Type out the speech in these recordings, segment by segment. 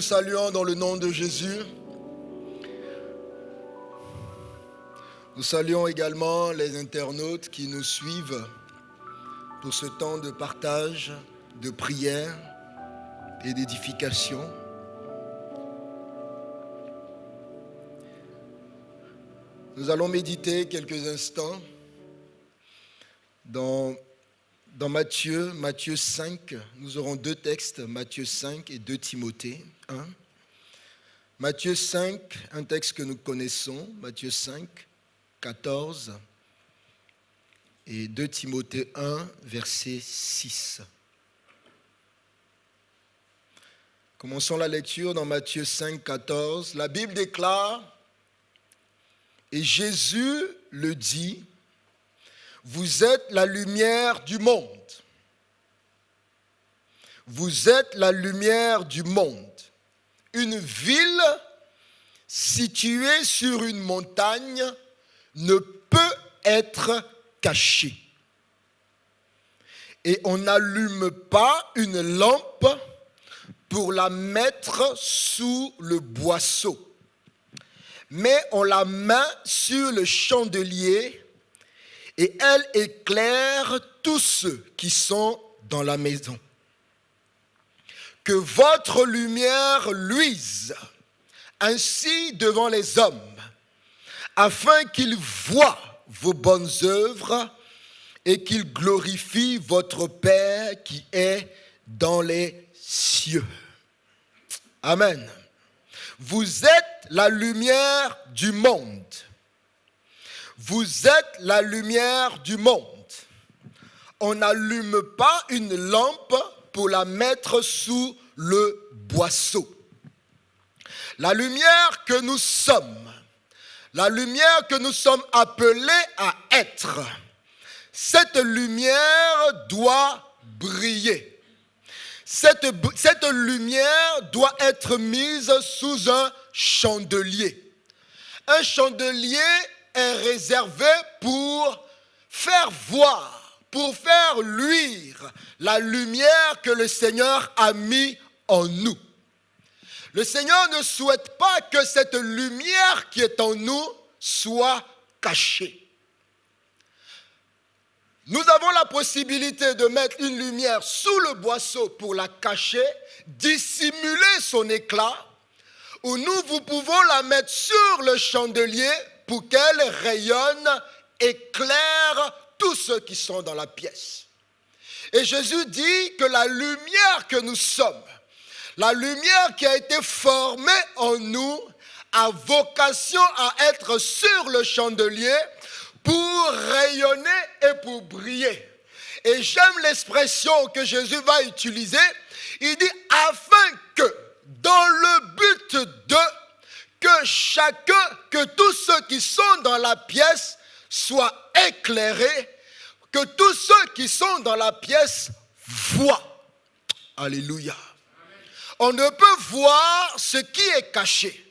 vous saluons dans le nom de Jésus. Nous saluons également les internautes qui nous suivent pour ce temps de partage, de prière et d'édification. Nous allons méditer quelques instants dans Matthieu 5. Nous aurons deux textes, Matthieu 5 et 2 Timothée 1. Matthieu 5, un texte que nous connaissons, Matthieu 5, 14 et 2 Timothée 1, verset 6. Commençons la lecture dans Matthieu 5, 14. La Bible déclare, et Jésus le dit, vous êtes la lumière du monde. Vous êtes la lumière du monde. Une ville située sur une montagne ne peut être cachée. Et on n'allume pas une lampe pour la mettre sous le boisseau, mais on la met sur le chandelier et elle éclaire tous ceux qui sont dans la maison. Que votre lumière luise ainsi devant les hommes, afin qu'ils voient vos bonnes œuvres et qu'ils glorifient votre Père qui est dans les cieux. Amen. Vous êtes la lumière du monde. Vous êtes la lumière du monde. On n'allume pas une lampe pour la mettre sous le boisseau. La lumière que nous sommes, la lumière que nous sommes appelés à être, cette lumière doit briller. Cette lumière doit être mise sous un chandelier. Un chandelier est réservé pour faire voir, pour faire luire la lumière que le Seigneur a mis en nous. Le Seigneur ne souhaite pas que cette lumière qui est en nous soit cachée. Nous avons la possibilité de mettre une lumière sous le boisseau pour la cacher, dissimuler son éclat, ou nous pouvons la mettre sur le chandelier pour qu'elle rayonne, éclaire tous ceux qui sont dans la pièce. Et Jésus dit que la lumière que nous sommes, la lumière qui a été formée en nous, a vocation à être sur le chandelier pour rayonner et pour briller. Et j'aime l'expression que Jésus va utiliser. Il dit, afin que, dans le but que tous ceux qui sont dans la pièce soient éclairés, que tous ceux qui sont dans la pièce voient. Alléluia. On ne peut voir ce qui est caché.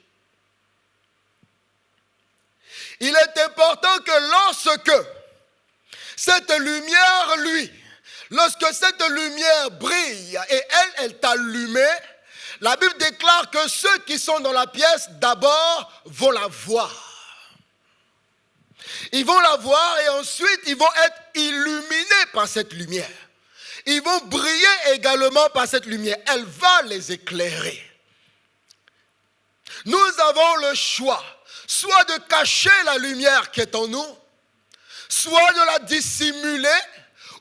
Il est important que lorsque cette lumière, lorsque cette lumière brille et elle est allumée, la Bible déclare que ceux qui sont dans la pièce, d'abord, vont la voir. Ils vont la voir et ensuite, ils vont être illuminés par cette lumière. Ils vont briller également par cette lumière. Elle va les éclairer. Nous avons le choix, soit de cacher la lumière qui est en nous, soit de la dissimuler,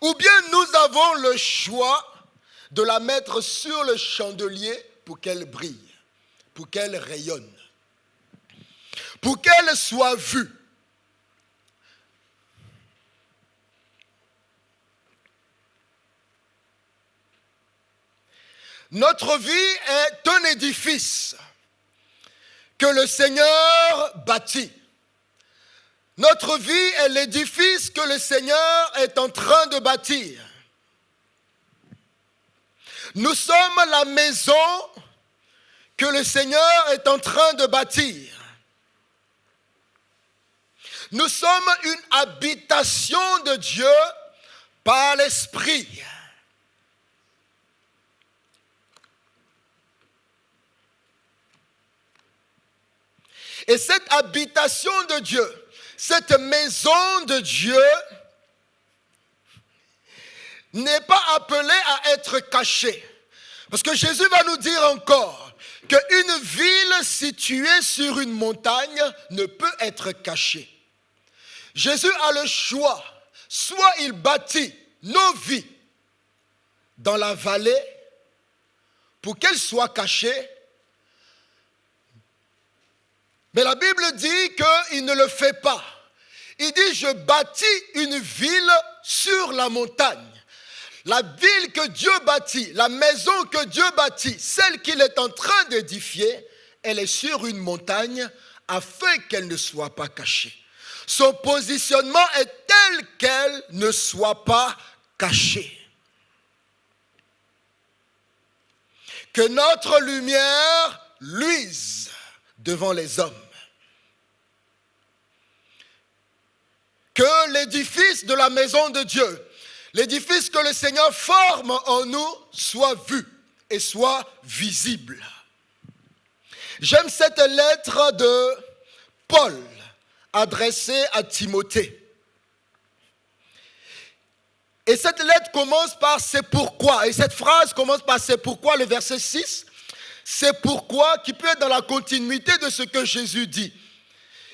ou bien nous avons le choix de la mettre sur le chandelier pour qu'elle brille, pour qu'elle rayonne, pour qu'elle soit vue. Notre vie est un édifice que le Seigneur bâtit. Notre vie est l'édifice que le Seigneur est en train de bâtir. Nous sommes la maison que le Seigneur est en train de bâtir. Nous sommes une habitation de Dieu par l'Esprit. Et cette habitation de Dieu, cette maison de Dieu n'est pas appelée à être cachée. Parce que Jésus va nous dire encore qu'une ville située sur une montagne ne peut être cachée. Jésus a le choix. Soit il bâtit nos vies dans la vallée pour qu'elles soient cachées. Mais la Bible dit qu'il ne le fait pas. Il dit, je bâtis une ville sur la montagne. La ville que Dieu bâtit, la maison que Dieu bâtit, celle qu'il est en train d'édifier, elle est sur une montagne afin qu'elle ne soit pas cachée. Son positionnement est tel qu'elle ne soit pas cachée. Que notre lumière luise devant les hommes. Que l'édifice de la maison de Dieu, l'édifice que le Seigneur forme en nous, soit vu et soit visible. J'aime cette lettre de Paul adressée à Timothée. Et cette lettre commence par « c'est pourquoi ». Et cette phrase commence par « c'est pourquoi », le verset 6. C'est pourquoi, qui peut être dans la continuité de ce que Jésus dit.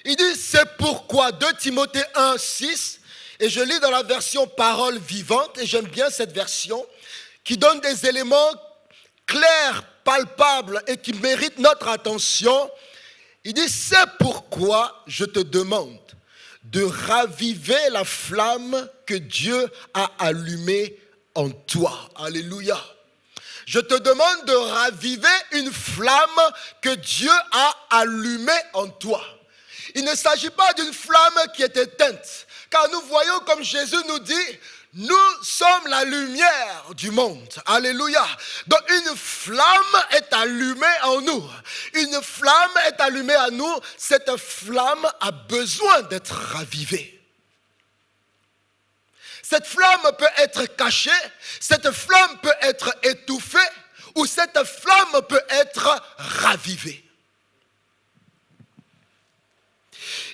Il dit « c'est pourquoi », 2 Timothée 1, 6. Et je lis dans la version parole vivante, et j'aime bien cette version, qui donne des éléments clairs, palpables, et qui méritent notre attention. Il dit « c'est pourquoi je te demande de raviver la flamme que Dieu a allumée en toi. » Alléluia. Je te demande de raviver une flamme que Dieu a allumée en toi. Il ne s'agit pas d'une flamme qui est éteinte, car nous voyons comme Jésus nous dit, nous sommes la lumière du monde. Alléluia. Donc une flamme est allumée en nous. Une flamme est allumée en nous. Cette flamme a besoin d'être ravivée. Cette flamme peut être cachée, cette flamme peut être étouffée, ou cette flamme peut être ravivée.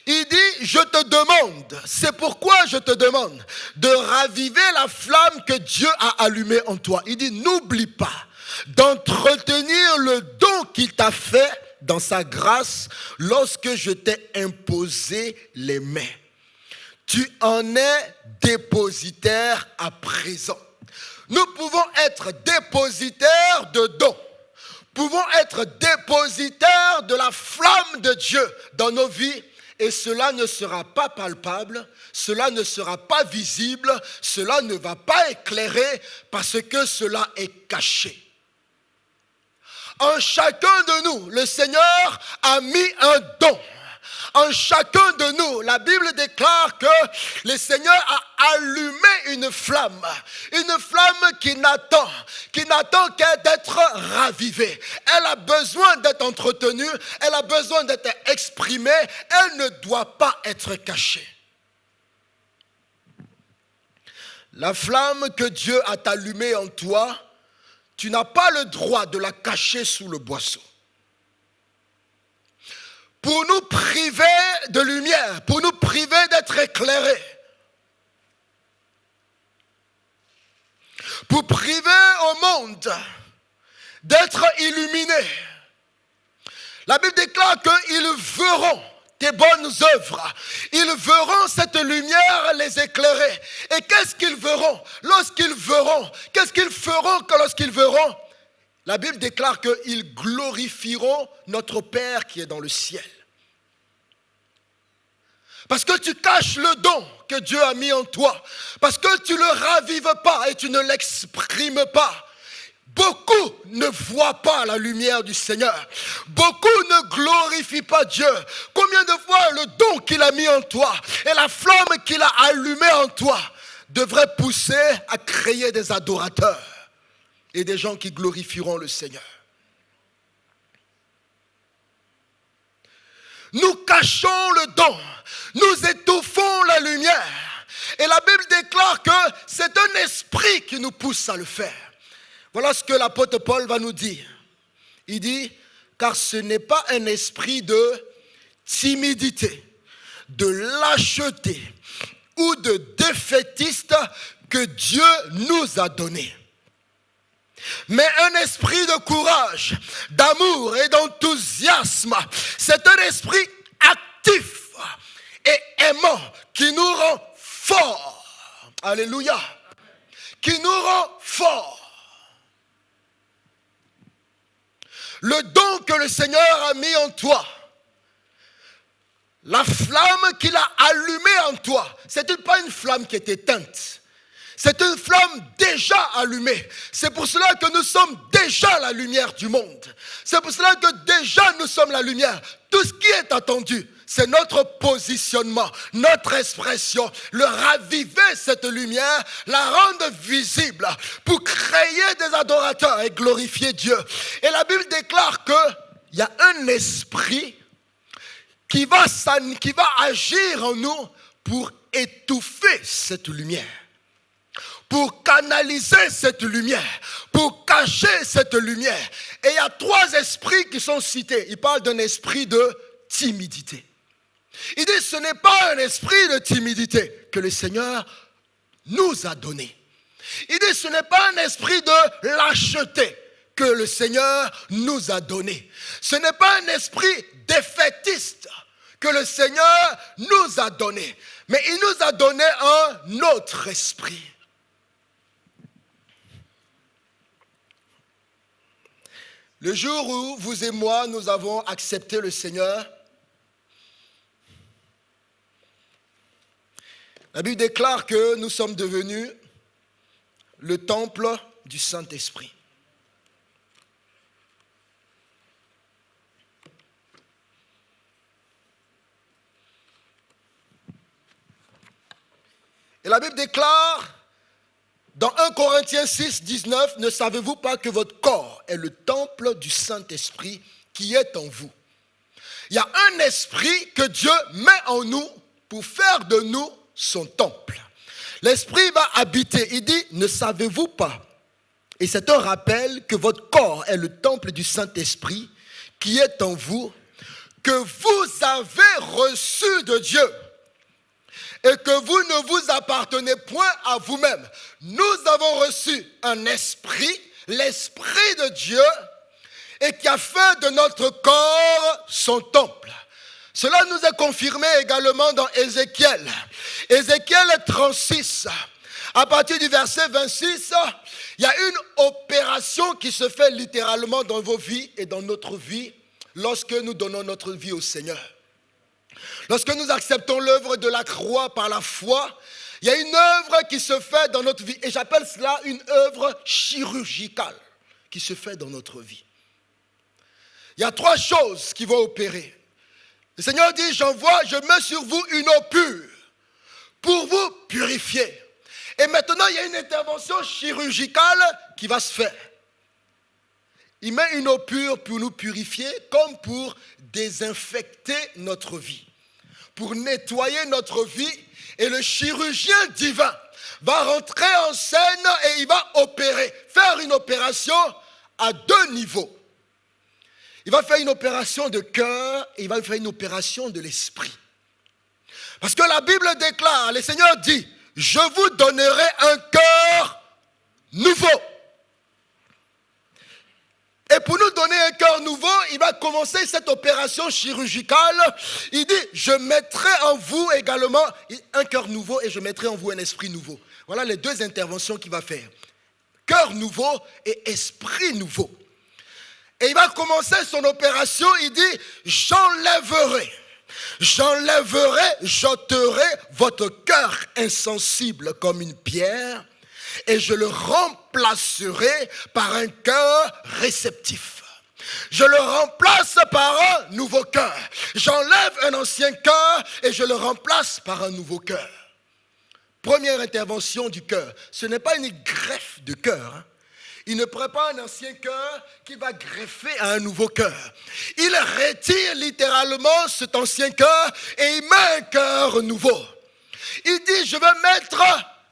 Il dit, je te demande, c'est pourquoi je te demande de raviver la flamme que Dieu a allumée en toi. Il dit, n'oublie pas d'entretenir le don qu'il t'a fait dans sa grâce lorsque je t'ai imposé les mains. Tu en es dépositaire à présent. Nous pouvons être dépositaires de dons. Pouvons être dépositaires de la flamme de Dieu dans nos vies. Et cela ne sera pas palpable, cela ne sera pas visible, cela ne va pas éclairer parce que cela est caché. En chacun de nous, le Seigneur a mis un don. En chacun de nous, la Bible déclare que le Seigneur a allumé une flamme qui n'attend qu'être ravivée. Elle a besoin d'être entretenue, elle a besoin d'être exprimée, elle ne doit pas être cachée. La flamme que Dieu a allumée en toi, tu n'as pas le droit de la cacher sous le boisseau. Pour nous priver de lumière, pour nous priver d'être éclairés, pour priver au monde d'être illuminés. La Bible déclare qu'ils verront tes bonnes œuvres, ils verront cette lumière les éclairer. Et qu'est-ce qu'ils verront? Lorsqu'ils verront, qu'est-ce qu'ils feront lorsqu'ils verront? La Bible déclare qu'ils glorifieront notre Père qui est dans le ciel. Parce que tu caches le don que Dieu a mis en toi. Parce que tu ne le ravives pas et tu ne l'exprimes pas. Beaucoup ne voient pas la lumière du Seigneur. Beaucoup ne glorifient pas Dieu. Combien de fois le don qu'il a mis en toi et la flamme qu'il a allumée en toi devrait pousser à créer des adorateurs et des gens qui glorifieront le Seigneur. Nous cachons le don, nous étouffons la lumière. Et la Bible déclare que c'est un esprit qui nous pousse à le faire. Voilà ce que l'apôtre Paul va nous dire. Il dit, car ce n'est pas un esprit de timidité, de lâcheté ou de défaitiste que Dieu nous a donné. Mais un esprit de courage, d'amour et d'enthousiasme, c'est un esprit actif et aimant qui nous rend forts. Alléluia. Qui nous rend forts. Le don que le Seigneur a mis en toi, la flamme qu'il a allumée en toi, ce n'était pas une flamme qui est éteinte. C'est une flamme déjà allumée. C'est pour cela que nous sommes déjà la lumière du monde. C'est pour cela que déjà nous sommes la lumière. Tout ce qui est attendu, c'est notre positionnement, notre expression, le raviver cette lumière, la rendre visible pour créer des adorateurs et glorifier Dieu. Et la Bible déclare qu'il y a un esprit qui va agir en nous pour étouffer cette lumière, pour canaliser cette lumière, pour cacher cette lumière. Et il y a 3 esprits qui sont cités. Il parle d'un esprit de timidité. Il dit ce n'est pas un esprit de timidité que le Seigneur nous a donné. Il dit ce n'est pas un esprit de lâcheté que le Seigneur nous a donné. Ce n'est pas un esprit défaitiste que le Seigneur nous a donné. Mais il nous a donné un autre esprit. Le jour où vous et moi, nous avons accepté le Seigneur, la Bible déclare que nous sommes devenus le temple du Saint-Esprit. Et la Bible déclare dans 1 Corinthiens 6, 19, ne savez-vous pas que votre corps est le temple du Saint-Esprit qui est en vous? Il y a un esprit que Dieu met en nous pour faire de nous son temple. L'esprit va habiter. Il dit, ne savez-vous pas? Et c'est un rappel que votre corps est le temple du Saint-Esprit qui est en vous, que vous avez reçu de Dieu. Et que vous ne vous appartenez point à vous-même. Nous avons reçu un esprit, l'esprit de Dieu, et qui a fait de notre corps son temple. Cela nous est confirmé également dans Ézéchiel. Ézéchiel 36, à partir du verset 26, il y a une opération qui se fait littéralement dans vos vies et dans notre vie lorsque nous donnons notre vie au Seigneur. Lorsque nous acceptons l'œuvre de la croix par la foi, il y a une œuvre qui se fait dans notre vie. Et j'appelle cela une œuvre chirurgicale qui se fait dans notre vie. Il y a 3 choses qui vont opérer. Le Seigneur dit, je mets sur vous une eau pure pour vous purifier. Et maintenant, il y a une intervention chirurgicale qui va se faire. Il met une eau pure pour nous purifier comme pour désinfecter notre vie, pour nettoyer notre vie. Et le chirurgien divin va rentrer en scène et il va opérer, faire une opération à 2 niveaux. Il va faire une opération de cœur et il va faire une opération de l'esprit. Parce que la Bible déclare, le Seigneur dit, je vous donnerai un cœur nouveau. Et pour nous donner un cœur nouveau, il va commencer cette opération chirurgicale. Il dit, je mettrai en vous également un cœur nouveau et je mettrai en vous un esprit nouveau. Voilà les 2 interventions qu'il va faire. Cœur nouveau et esprit nouveau. Et il va commencer son opération, il dit, j'enlèverai, j'ôterai votre cœur insensible comme une pierre et je le remplacerai par un cœur réceptif. Je le remplace par un nouveau cœur. J'enlève un ancien cœur et je le remplace par un nouveau cœur. Première intervention du cœur. Ce n'est pas une greffe de cœur. Il ne prend pas un ancien cœur qui va greffer à un nouveau cœur. Il retire littéralement cet ancien cœur et il met un cœur nouveau. Il dit, je vais mettre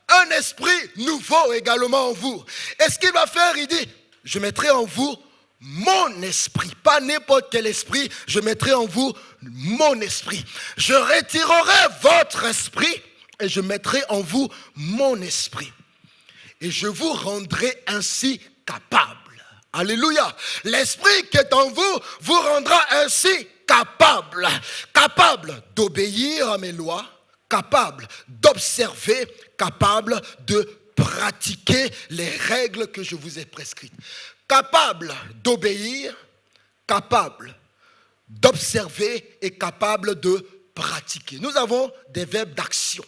un esprit nouveau également en vous. Et ce qu'il va faire, il dit, je mettrai en vous mon esprit, pas n'importe quel esprit, je mettrai en vous mon esprit. Je retirerai votre esprit et je mettrai en vous mon esprit. Et je vous rendrai ainsi capable. Alléluia. L'esprit qui est en vous vous rendra ainsi capable. Capable d'obéir à mes lois, capable d'observer, capable de pratiquer les règles que je vous ai prescrites. Capable d'obéir, capable d'observer et capable de pratiquer. Nous avons des verbes d'action.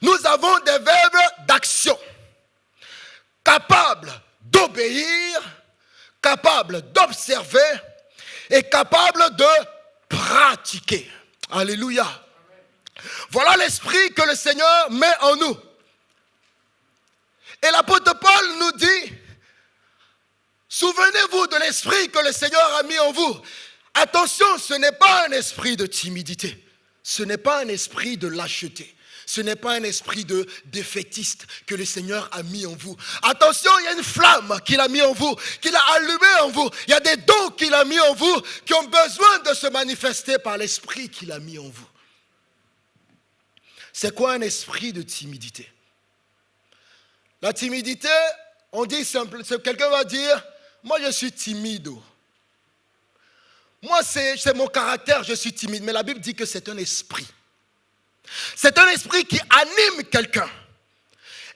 Nous avons des verbes d'action. Capable d'obéir, capable d'observer et capable de pratiquer. Alléluia. Voilà l'esprit que le Seigneur met en nous. Et l'apôtre Paul nous dit, souvenez-vous de l'esprit que le Seigneur a mis en vous. Attention, ce n'est pas un esprit de timidité. Ce n'est pas un esprit de lâcheté. Ce n'est pas un esprit de défaitiste que le Seigneur a mis en vous. Attention, il y a une flamme qu'il a mis en vous, qu'il a allumée en vous. Il y a des dons qu'il a mis en vous qui ont besoin de se manifester par l'esprit qu'il a mis en vous. C'est quoi un esprit de timidité? La timidité, on dit simple, quelqu'un va dire, moi je suis timide. Moi c'est mon caractère, je suis timide. Mais la Bible dit que c'est un esprit. C'est un esprit qui anime quelqu'un.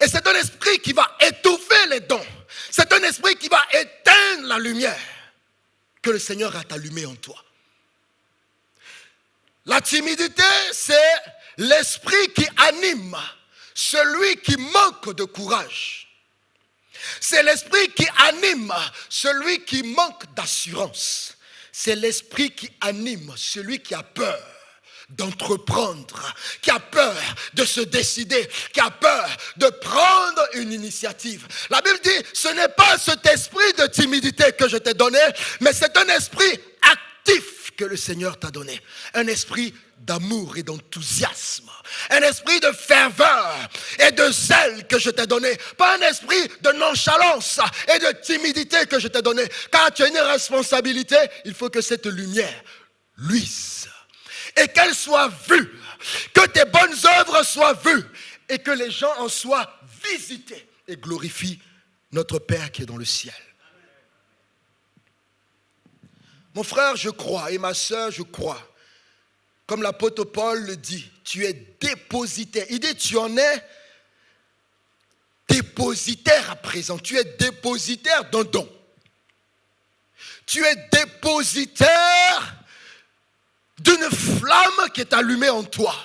Et c'est un esprit qui va étouffer les dons. C'est un esprit qui va éteindre la lumière que le Seigneur a allumée en toi. La timidité, c'est l'esprit qui anime celui qui manque de courage. C'est l'esprit qui anime celui qui manque d'assurance. C'est l'esprit qui anime celui qui a peur d'entreprendre, qui a peur de se décider, qui a peur de prendre une initiative. La Bible dit, ce n'est pas cet esprit de timidité que je t'ai donné, mais c'est un esprit actif que le Seigneur t'a donné. Un esprit d'amour et d'enthousiasme. Un esprit de ferveur et de zèle que je t'ai donné. Pas un esprit de nonchalance et de timidité que je t'ai donné. Car tu as une responsabilité, il faut que cette lumière luise. Et qu'elle soit vue, que tes bonnes œuvres soient vues et que les gens en soient visités et glorifient notre Père qui est dans le ciel. Mon frère, je crois, et ma soeur, je crois, comme l'apôtre Paul le dit, tu es dépositaire. Il dit, tu en es dépositaire à présent. Tu es dépositaire d'un don. Tu es dépositaire d'une flamme qui est allumée en toi.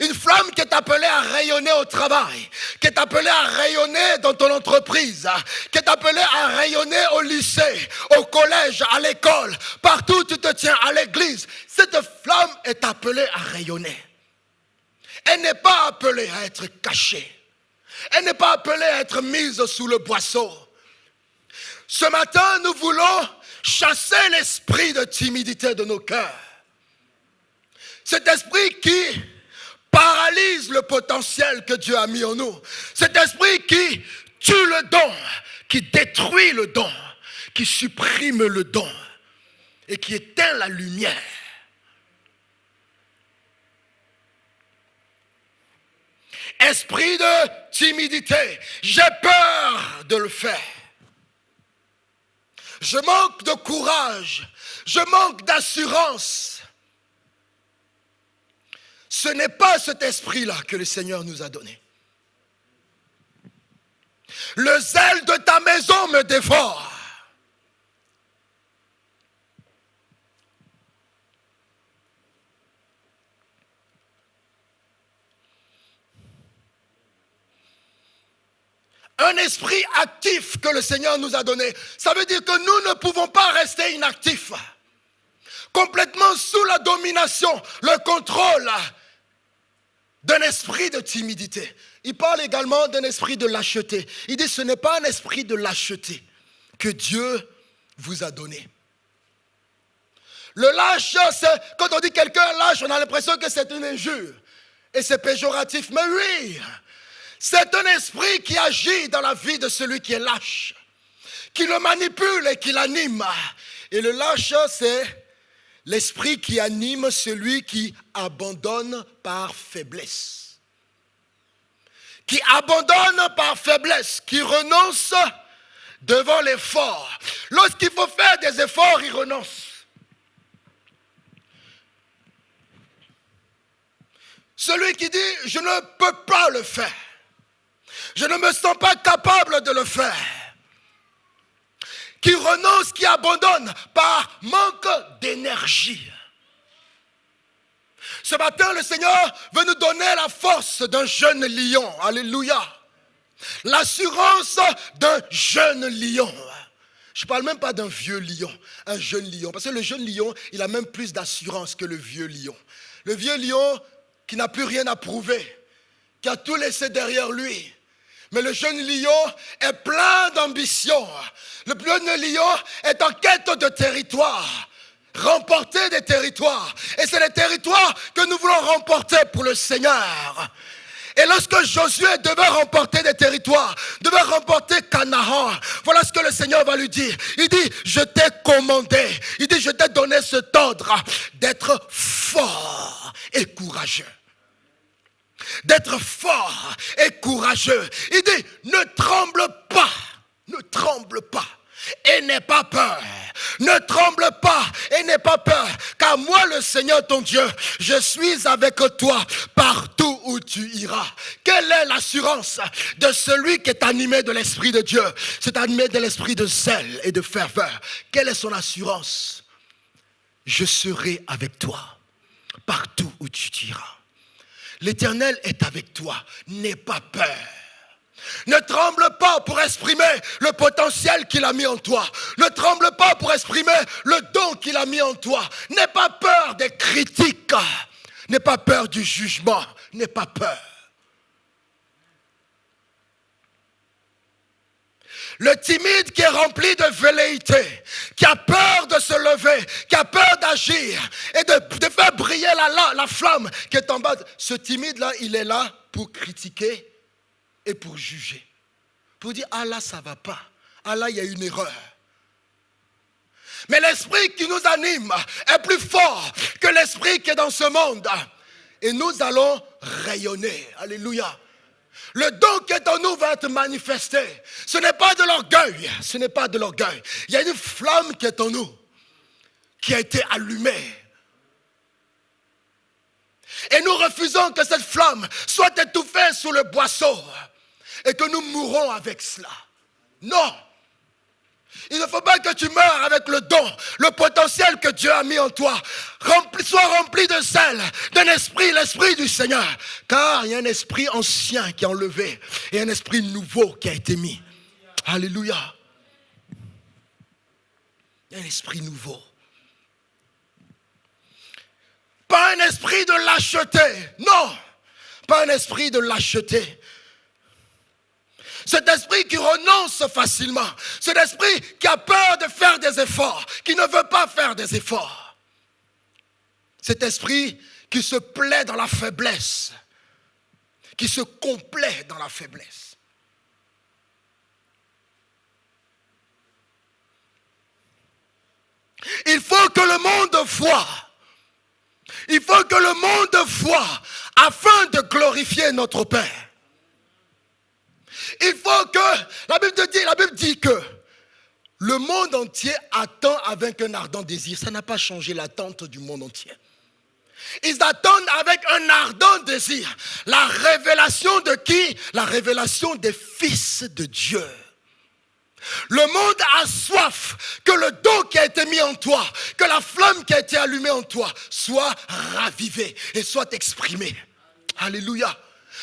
Une flamme qui est appelée à rayonner au travail, qui est appelée à rayonner dans ton entreprise, qui est appelée à rayonner au lycée, au collège, à l'école, partout où tu te tiens, à l'église. Cette flamme est appelée à rayonner. Elle n'est pas appelée à être cachée. Elle n'est pas appelée à être mise sous le boisseau. Ce matin, nous voulons chasser l'esprit de timidité de nos cœurs. Cet esprit qui paralyse le potentiel que Dieu a mis en nous. Cet esprit qui tue le don, qui détruit le don, qui supprime le don et qui éteint la lumière. Esprit de timidité, j'ai peur de le faire. Je manque de courage, je manque d'assurance. Ce n'est pas cet esprit-là que le Seigneur nous a donné. Le zèle de ta maison me dévore. Un esprit actif que le Seigneur nous a donné. Ça veut dire que nous ne pouvons pas rester inactifs. Complètement sous la domination, le contrôle d'un esprit de timidité. Il parle également d'un esprit de lâcheté. Il dit ce n'est pas un esprit de lâcheté que Dieu vous a donné. Le lâche, quand on dit quelqu'un lâche, on a l'impression que c'est une injure. Et c'est péjoratif. Mais oui, c'est un esprit qui agit dans la vie de celui qui est lâche. qui le manipule et qui l'anime. Et le lâche, c'est l'esprit qui anime celui qui abandonne par faiblesse. Qui abandonne par faiblesse, qui renonce devant l'effort. Lorsqu'il faut faire des efforts, il renonce. Celui qui dit, je ne peux pas le faire. Je ne me sens pas capable de le faire. Qui renonce, qui abandonne par manque d'énergie. Ce matin, le Seigneur veut nous donner la force d'un jeune lion. Alléluia. L'assurance d'un jeune lion. Je ne parle même pas d'un vieux lion, un jeune lion. Parce que le jeune lion, il a même plus d'assurance que le vieux lion. Le vieux lion qui n'a plus rien à prouver, qui a tout laissé derrière lui. Mais le jeune lion est plein d'ambition. Le jeune lion est en quête de territoire. Remporter des territoires. Et c'est les territoires que nous voulons remporter pour le Seigneur. Et lorsque Josué devait remporter des territoires, devait remporter Canaan, voilà ce que le Seigneur va lui dire. Il dit, je t'ai commandé. Il dit, je t'ai donné cet ordre d'être fort et courageux. D'être fort et courageux. Il dit, ne tremble pas. Ne tremble pas. Et n'aie pas peur. Ne tremble pas et n'aie pas peur. Car moi, le Seigneur ton Dieu, je suis avec toi partout où tu iras. Quelle est l'assurance de celui qui est animé de l'Esprit de Dieu? C'est animé de l'esprit de zèle et de ferveur. Quelle est son assurance? Je serai avec toi partout où tu iras. L'Éternel est avec toi. N'aie pas peur. Ne tremble pas pour exprimer le potentiel qu'il a mis en toi. Ne tremble pas pour exprimer le don qu'il a mis en toi. N'aie pas peur des critiques. N'aie pas peur du jugement. N'aie pas peur. Le timide qui est rempli de velléité, qui a peur de se lever, qui a peur d'agir et de faire briller la flamme qui est en bas. Ce timide-là, il est là pour critiquer et pour juger. Pour dire, ah là, ça ne va pas. Ah là, il y a une erreur. Mais l'esprit qui nous anime est plus fort que l'esprit qui est dans ce monde. Et nous allons rayonner. Alléluia. Le don qui est en nous va être manifesté. Ce n'est pas de l'orgueil. Ce n'est pas de l'orgueil. Il y a une flamme qui est en nous, qui a été allumée. Et nous refusons que cette flamme soit étouffée sous le boisseau et que nous mourons avec cela. Non. Il ne faut pas que tu meures avec le don, le potentiel que Dieu a mis en toi. Sois rempli de zèle, d'un esprit, l'esprit du Seigneur. Car il y a un esprit ancien qui est enlevé et un esprit nouveau qui a été mis. Alléluia. Il y a un esprit nouveau. Pas un esprit de lâcheté. Non, pas un esprit de lâcheté. Cet esprit qui renonce facilement. Cet esprit qui a peur de faire des efforts, qui ne veut pas faire des efforts. Cet esprit qui se plaît dans la faiblesse, qui se complaît dans la faiblesse. Il faut que le monde voie. Il faut que le monde voie afin de glorifier notre Père. Il faut que, la Bible dit que le monde entier attend avec un ardent désir. Ça n'a pas changé l'attente du monde entier. Ils attendent avec un ardent désir la révélation de qui? La révélation des fils de Dieu. Le monde a soif que le don qui a été mis en toi, que la flamme qui a été allumée en toi soit ravivée et soit exprimée. Alléluia.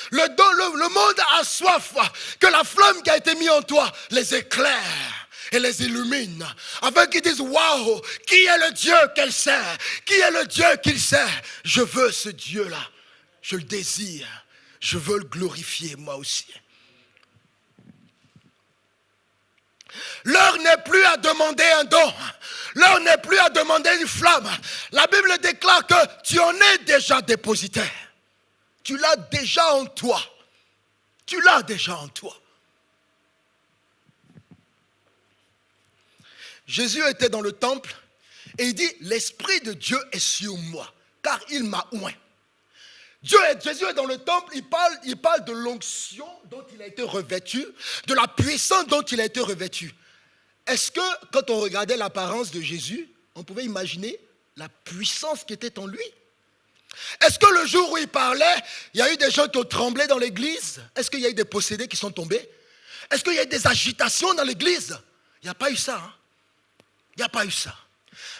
Le monde a soif que la flamme qui a été mise en toi les éclaire et les illumine. Afin qu'ils disent, waouh, qui est le Dieu qu'elle sert? Qui est le Dieu qu'il sert? Je veux ce Dieu-là. Je le désire. Je veux le glorifier moi aussi. L'heure n'est plus à demander un don. L'heure n'est plus à demander une flamme. La Bible déclare que tu en es déjà dépositaire. Tu l'as déjà en toi. Tu l'as déjà en toi. Jésus était dans le temple et il dit, l'Esprit de Dieu est sur moi, car il m'a oint. Jésus est dans le temple, il parle de l'onction dont il a été revêtu, de la puissance dont il a été revêtu. Est-ce que quand on regardait l'apparence de Jésus, on pouvait imaginer la puissance qui était en lui? Est-ce que le jour où il parlait, il y a eu des gens qui ont tremblé dans l'église? Est-ce qu'il y a eu des possédés qui sont tombés? Est-ce qu'il y a eu des agitations dans l'église? Il n'y a pas eu ça. Il n'y a pas eu ça.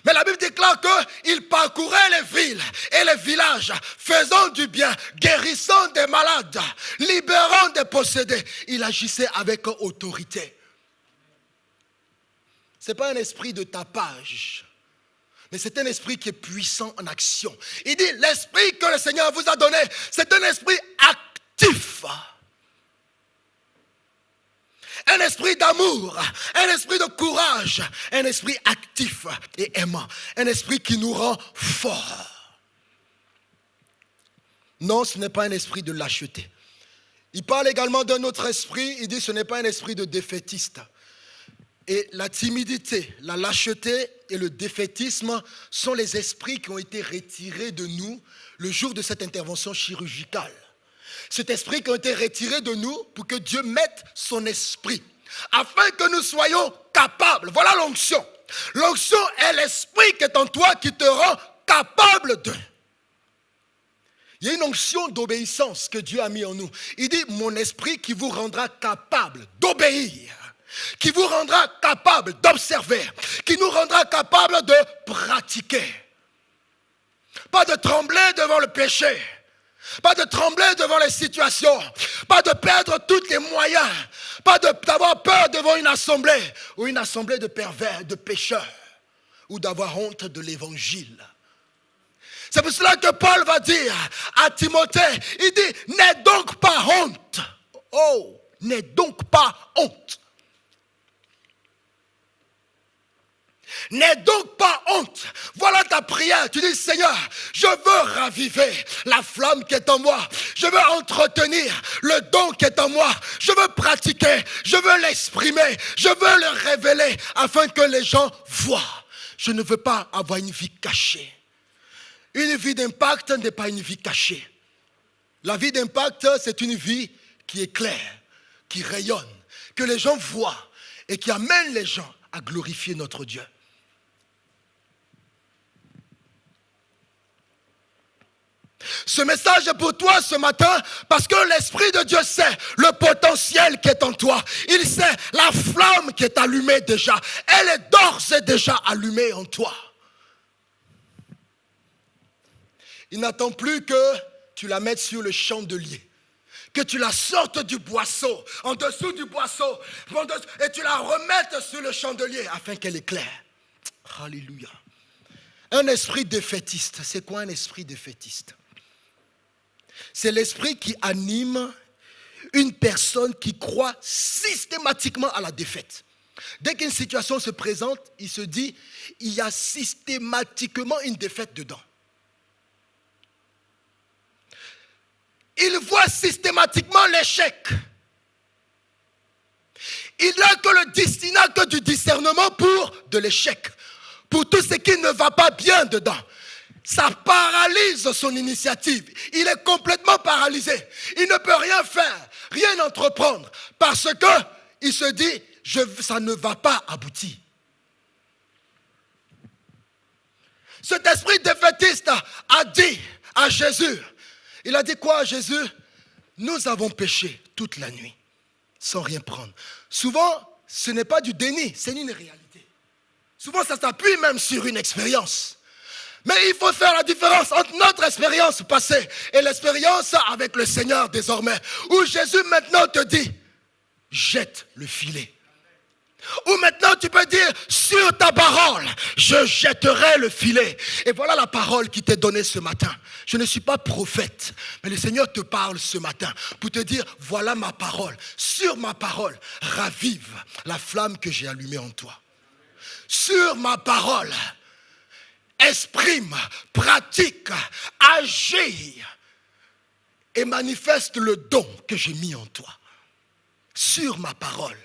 Mais la Bible déclare qu'il parcourait les villes et les villages, faisant du bien, guérissant des malades, libérant des possédés. Il agissait avec autorité. Ce n'est pas un esprit de tapage, mais c'est un esprit qui est puissant en action. Il dit, l'esprit que le Seigneur vous a donné, c'est un esprit actif. Un esprit d'amour, un esprit de courage, un esprit actif et aimant, un esprit qui nous rend forts. Non, ce n'est pas un esprit de lâcheté. Il parle également d'un autre esprit, il dit ce n'est pas un esprit de défaitiste. Et la timidité, la lâcheté et le défaitisme sont les esprits qui ont été retirés de nous le jour de cette intervention chirurgicale. Cet esprit qui a été retiré de nous pour que Dieu mette son esprit, afin que nous soyons capables. Voilà l'onction. L'onction est l'esprit qui est en toi qui te rend capable de. Il y a une onction d'obéissance que Dieu a mis en nous. Il dit, mon esprit qui vous rendra capable d'obéir, qui vous rendra capable d'observer, qui nous rendra capable de pratiquer. Pas de trembler devant le péché. Pas de trembler devant les situations, pas de perdre tous les moyens, pas d'avoir peur devant une assemblée ou une assemblée de pervers, de pécheurs, ou d'avoir honte de l'évangile. C'est pour cela que Paul va dire à Timothée, il dit, n'aie donc pas honte. Oh, n'aie donc pas honte. N'aie donc pas honte. Voilà ta prière. Tu dis, Seigneur, je veux raviver la flamme qui est en moi. Je veux entretenir le don qui est en moi. Je veux pratiquer. Je veux l'exprimer. Je veux le révéler afin que les gens voient. Je ne veux pas avoir une vie cachée. Une vie d'impact n'est pas une vie cachée. La vie d'impact, c'est une vie qui est claire, qui rayonne, que les gens voient et qui amène les gens à glorifier notre Dieu. Ce message est pour toi ce matin parce que l'Esprit de Dieu sait le potentiel qui est en toi. Il sait la flamme qui est allumée déjà. Elle est d'ores et déjà allumée en toi. Il n'attend plus que tu la mettes sur le chandelier, que tu la sortes du boisseau, en dessous du boisseau, et tu la remettes sur le chandelier afin qu'elle éclaire. Alléluia. Un esprit défaitiste, c'est quoi un esprit défaitiste? C'est l'esprit qui anime une personne qui croit systématiquement à la défaite. Dès qu'une situation se présente, il se dit, il y a systématiquement une défaite dedans. Il voit systématiquement l'échec. Il n'a que du discernement pour de l'échec, pour tout ce qui ne va pas bien dedans. Ça paralyse son initiative. Il est complètement paralysé. Il ne peut rien faire, rien entreprendre, parce qu'il se dit, ça ne va pas aboutir. Cet esprit défaitiste a dit à Jésus, il a dit quoi à Jésus? Nous avons péché toute la nuit, sans rien prendre. Souvent, ce n'est pas du déni, c'est une réalité. Souvent, ça s'appuie même sur une expérience. Mais il faut faire la différence entre notre expérience passée et l'expérience avec le Seigneur désormais. Où Jésus maintenant te dit, jette le filet. Ou maintenant tu peux dire, sur ta parole, je jetterai le filet. Et voilà la parole qui t'est donnée ce matin. Je ne suis pas prophète, mais le Seigneur te parle ce matin pour te dire, voilà ma parole. Sur ma parole, ravive la flamme que j'ai allumée en toi. Sur ma parole, exprime, pratique, agis et manifeste le don que j'ai mis en toi. Sur ma parole.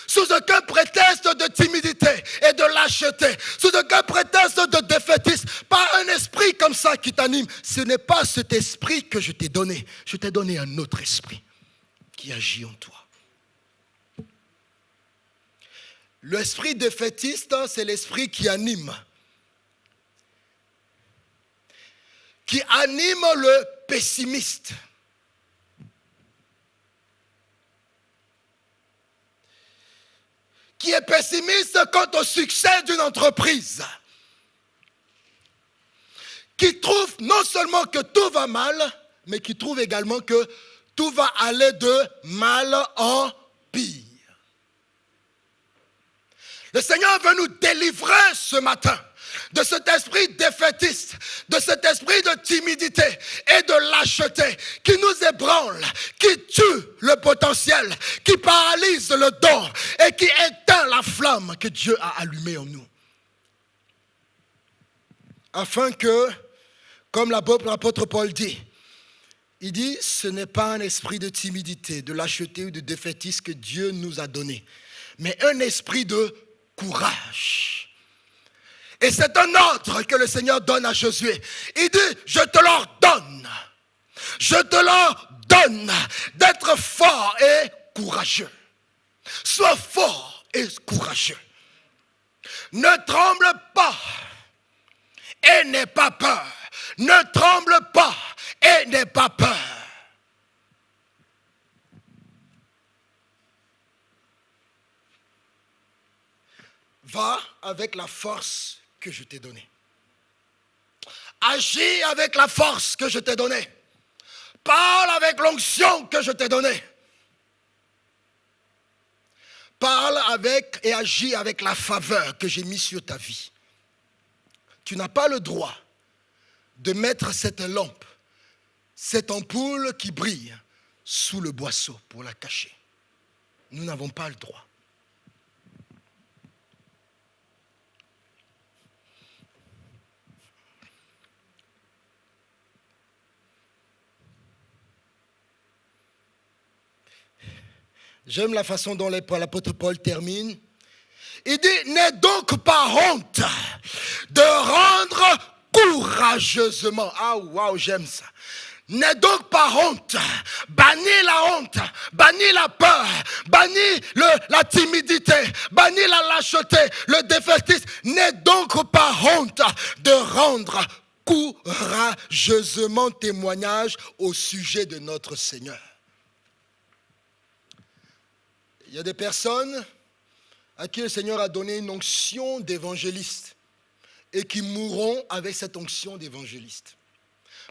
sous aucun prétexte de timidité et de lâcheté, sous aucun prétexte de défaitisme, pas un esprit comme ça qui t'anime. Ce n'est pas cet esprit que je t'ai donné. Je t'ai donné un autre esprit qui agit en toi. L'esprit défaitiste, c'est l'esprit qui anime. Qui anime le pessimiste. Qui est pessimiste quant au succès d'une entreprise. Qui trouve non seulement que tout va mal, mais qui trouve également que tout va aller de mal en pire. Le Seigneur veut nous délivrer ce matin de cet esprit défaitiste, de cet esprit de timidité et de lâcheté qui nous ébranle, qui tue le potentiel, qui paralyse le don et qui éteint la flamme que Dieu a allumée en nous. Afin que, comme l'apôtre Paul dit, il dit, ce n'est pas un esprit de timidité, de lâcheté ou de défaitisme que Dieu nous a donné, mais un esprit de courage. Et c'est un ordre que le Seigneur donne à Josué. Il dit, je te l'ordonne d'être fort et courageux. Sois fort et courageux. Ne tremble pas et n'aie pas peur. Ne tremble pas et n'aie pas peur. Va avec la force que je t'ai donnée. Agis avec la force que je t'ai donnée. Parle avec l'onction que je t'ai donnée. Parle avec et agis avec la faveur que j'ai mise sur ta vie. Tu n'as pas le droit de mettre cette lampe, cette ampoule qui brille sous le boisseau pour la cacher. Nous n'avons pas le droit. J'aime la façon dont l'apôtre Paul termine. Il dit, n'aie donc pas honte de rendre courageusement. Ah, waouh, j'aime ça. N'aie donc pas honte. Bannis la honte, bannis la peur, bannis la timidité, bannis la lâcheté, le défaitisme. N'aie donc pas honte de rendre courageusement témoignage au sujet de notre Seigneur. Il y a des personnes à qui le Seigneur a donné une onction d'évangéliste et qui mourront avec cette onction d'évangéliste.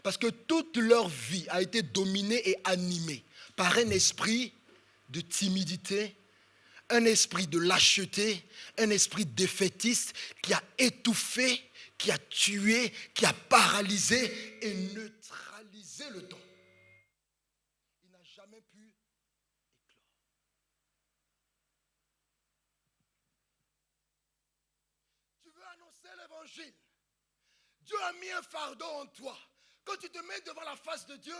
Parce que toute leur vie a été dominée et animée par un esprit de timidité, un esprit de lâcheté, un esprit défaitiste qui a étouffé, qui a tué, qui a paralysé et neutralisé le don. Il n'a jamais pu éclore. Tu veux annoncer l'évangile. Dieu a mis un fardeau en toi. Quand tu te mets devant la face de Dieu,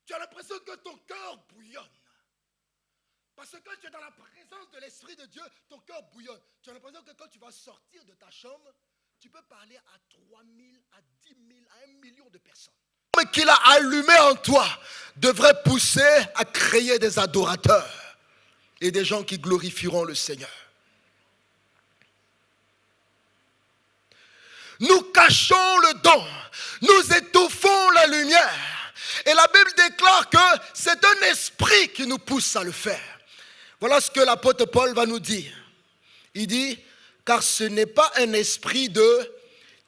tu as l'impression que ton cœur bouillonne. Parce que quand tu es dans la présence de l'Esprit de Dieu, ton cœur bouillonne. Tu as l'impression que quand tu vas sortir de ta chambre, tu peux parler à 3 000, à 10 000, à 1 million de personnes. Mais qu'il a allumé en toi devrait pousser à créer des adorateurs et des gens qui glorifieront le Seigneur. Nous cachons le don, nous étouffons la lumière. Et la Bible déclare que c'est un esprit qui nous pousse à le faire. Voilà ce que l'apôtre Paul va nous dire. Il dit, car ce n'est pas un esprit de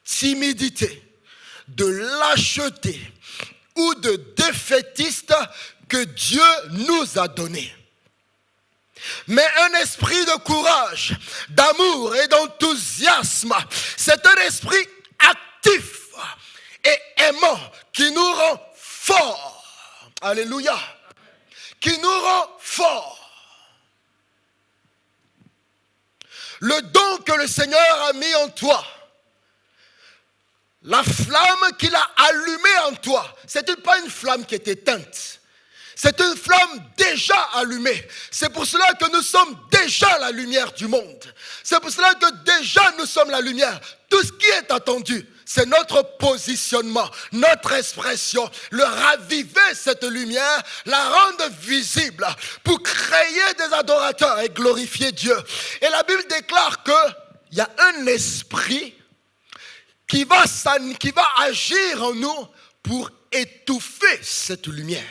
timidité, de lâcheté ou de défaitiste que Dieu nous a donné. Mais un esprit de courage, d'amour et d'enthousiasme. C'est un esprit actif et aimant qui nous rend forts. Alléluia. Qui nous rend forts. Le don que le Seigneur a mis en toi, la flamme qu'il a allumée en toi, ce n'est pas une flamme qui est éteinte. C'est une flamme déjà allumée. C'est pour cela que nous sommes déjà la lumière du monde. C'est pour cela que déjà nous sommes la lumière. Tout ce qui est attendu, c'est notre positionnement, notre expression, le raviver cette lumière, la rendre visible pour créer des adorateurs et glorifier Dieu. Et la Bible déclare qu'il y a un esprit qui va agir en nous pour étouffer cette lumière,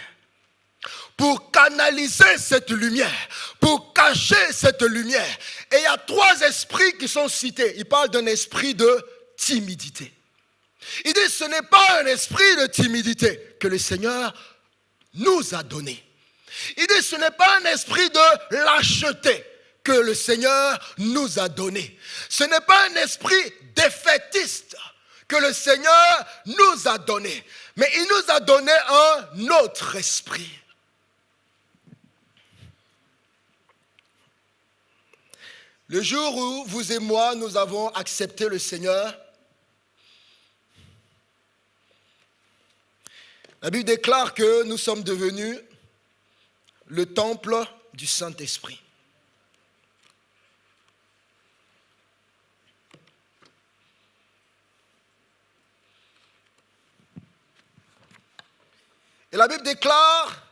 pour canaliser cette lumière, pour cacher cette lumière. Et il y a 3 esprits qui sont cités. Il parle d'un esprit de timidité. Il dit ce n'est pas un esprit de timidité que le Seigneur nous a donné. Il dit ce n'est pas un esprit de lâcheté que le Seigneur nous a donné. Ce n'est pas un esprit défaitiste que le Seigneur nous a donné. Mais il nous a donné un autre esprit. Le jour où vous et moi, nous avons accepté le Seigneur, la Bible déclare que nous sommes devenus le temple du Saint-Esprit. Et la Bible déclare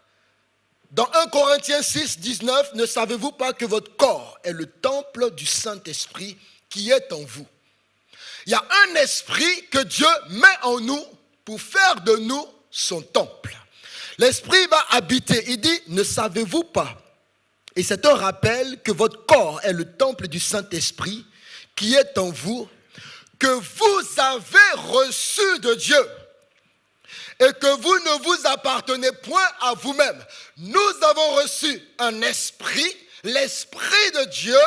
dans 1 Corinthiens 6, 19, « Ne savez-vous pas que votre corps est le temple du Saint-Esprit qui est en vous ?» Il y a un esprit que Dieu met en nous pour faire de nous son temple. L'esprit va habiter. Il dit, « Ne savez-vous pas ?» Et c'est un rappel que votre corps est le temple du Saint-Esprit qui est en vous, que vous avez reçu de Dieu. Et que vous ne vous appartenez point à vous-même. Nous avons reçu un esprit, l'esprit de Dieu,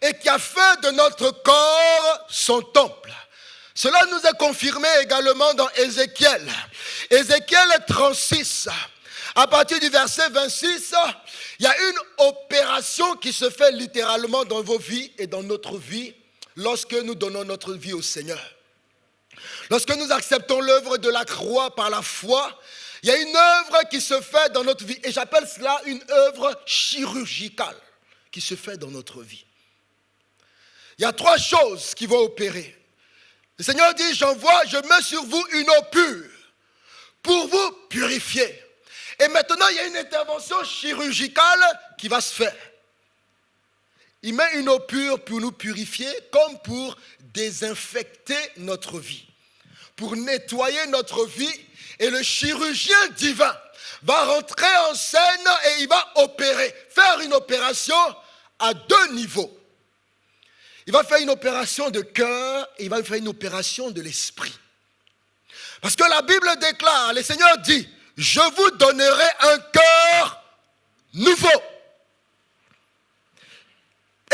et qui a fait de notre corps son temple. Cela nous est confirmé également dans Ézéchiel. Ézéchiel 36, à partir du verset 26, il y a une opération qui se fait littéralement dans vos vies et dans notre vie lorsque nous donnons notre vie au Seigneur. Lorsque nous acceptons l'œuvre de la croix par la foi, il y a une œuvre qui se fait dans notre vie. Et j'appelle cela une œuvre chirurgicale qui se fait dans notre vie. Il y a 3 choses qui vont opérer. Le Seigneur dit, je mets sur vous une eau pure pour vous purifier. Et maintenant, il y a une intervention chirurgicale qui va se faire. Il met une eau pure pour nous purifier comme pour désinfecter notre vie, pour nettoyer notre vie. Et le chirurgien divin va rentrer en scène et il va opérer, faire une opération à 2 niveaux. Il va faire une opération de cœur et il va faire une opération de l'esprit. Parce que la Bible déclare, le Seigneur dit, je vous donnerai un cœur nouveau.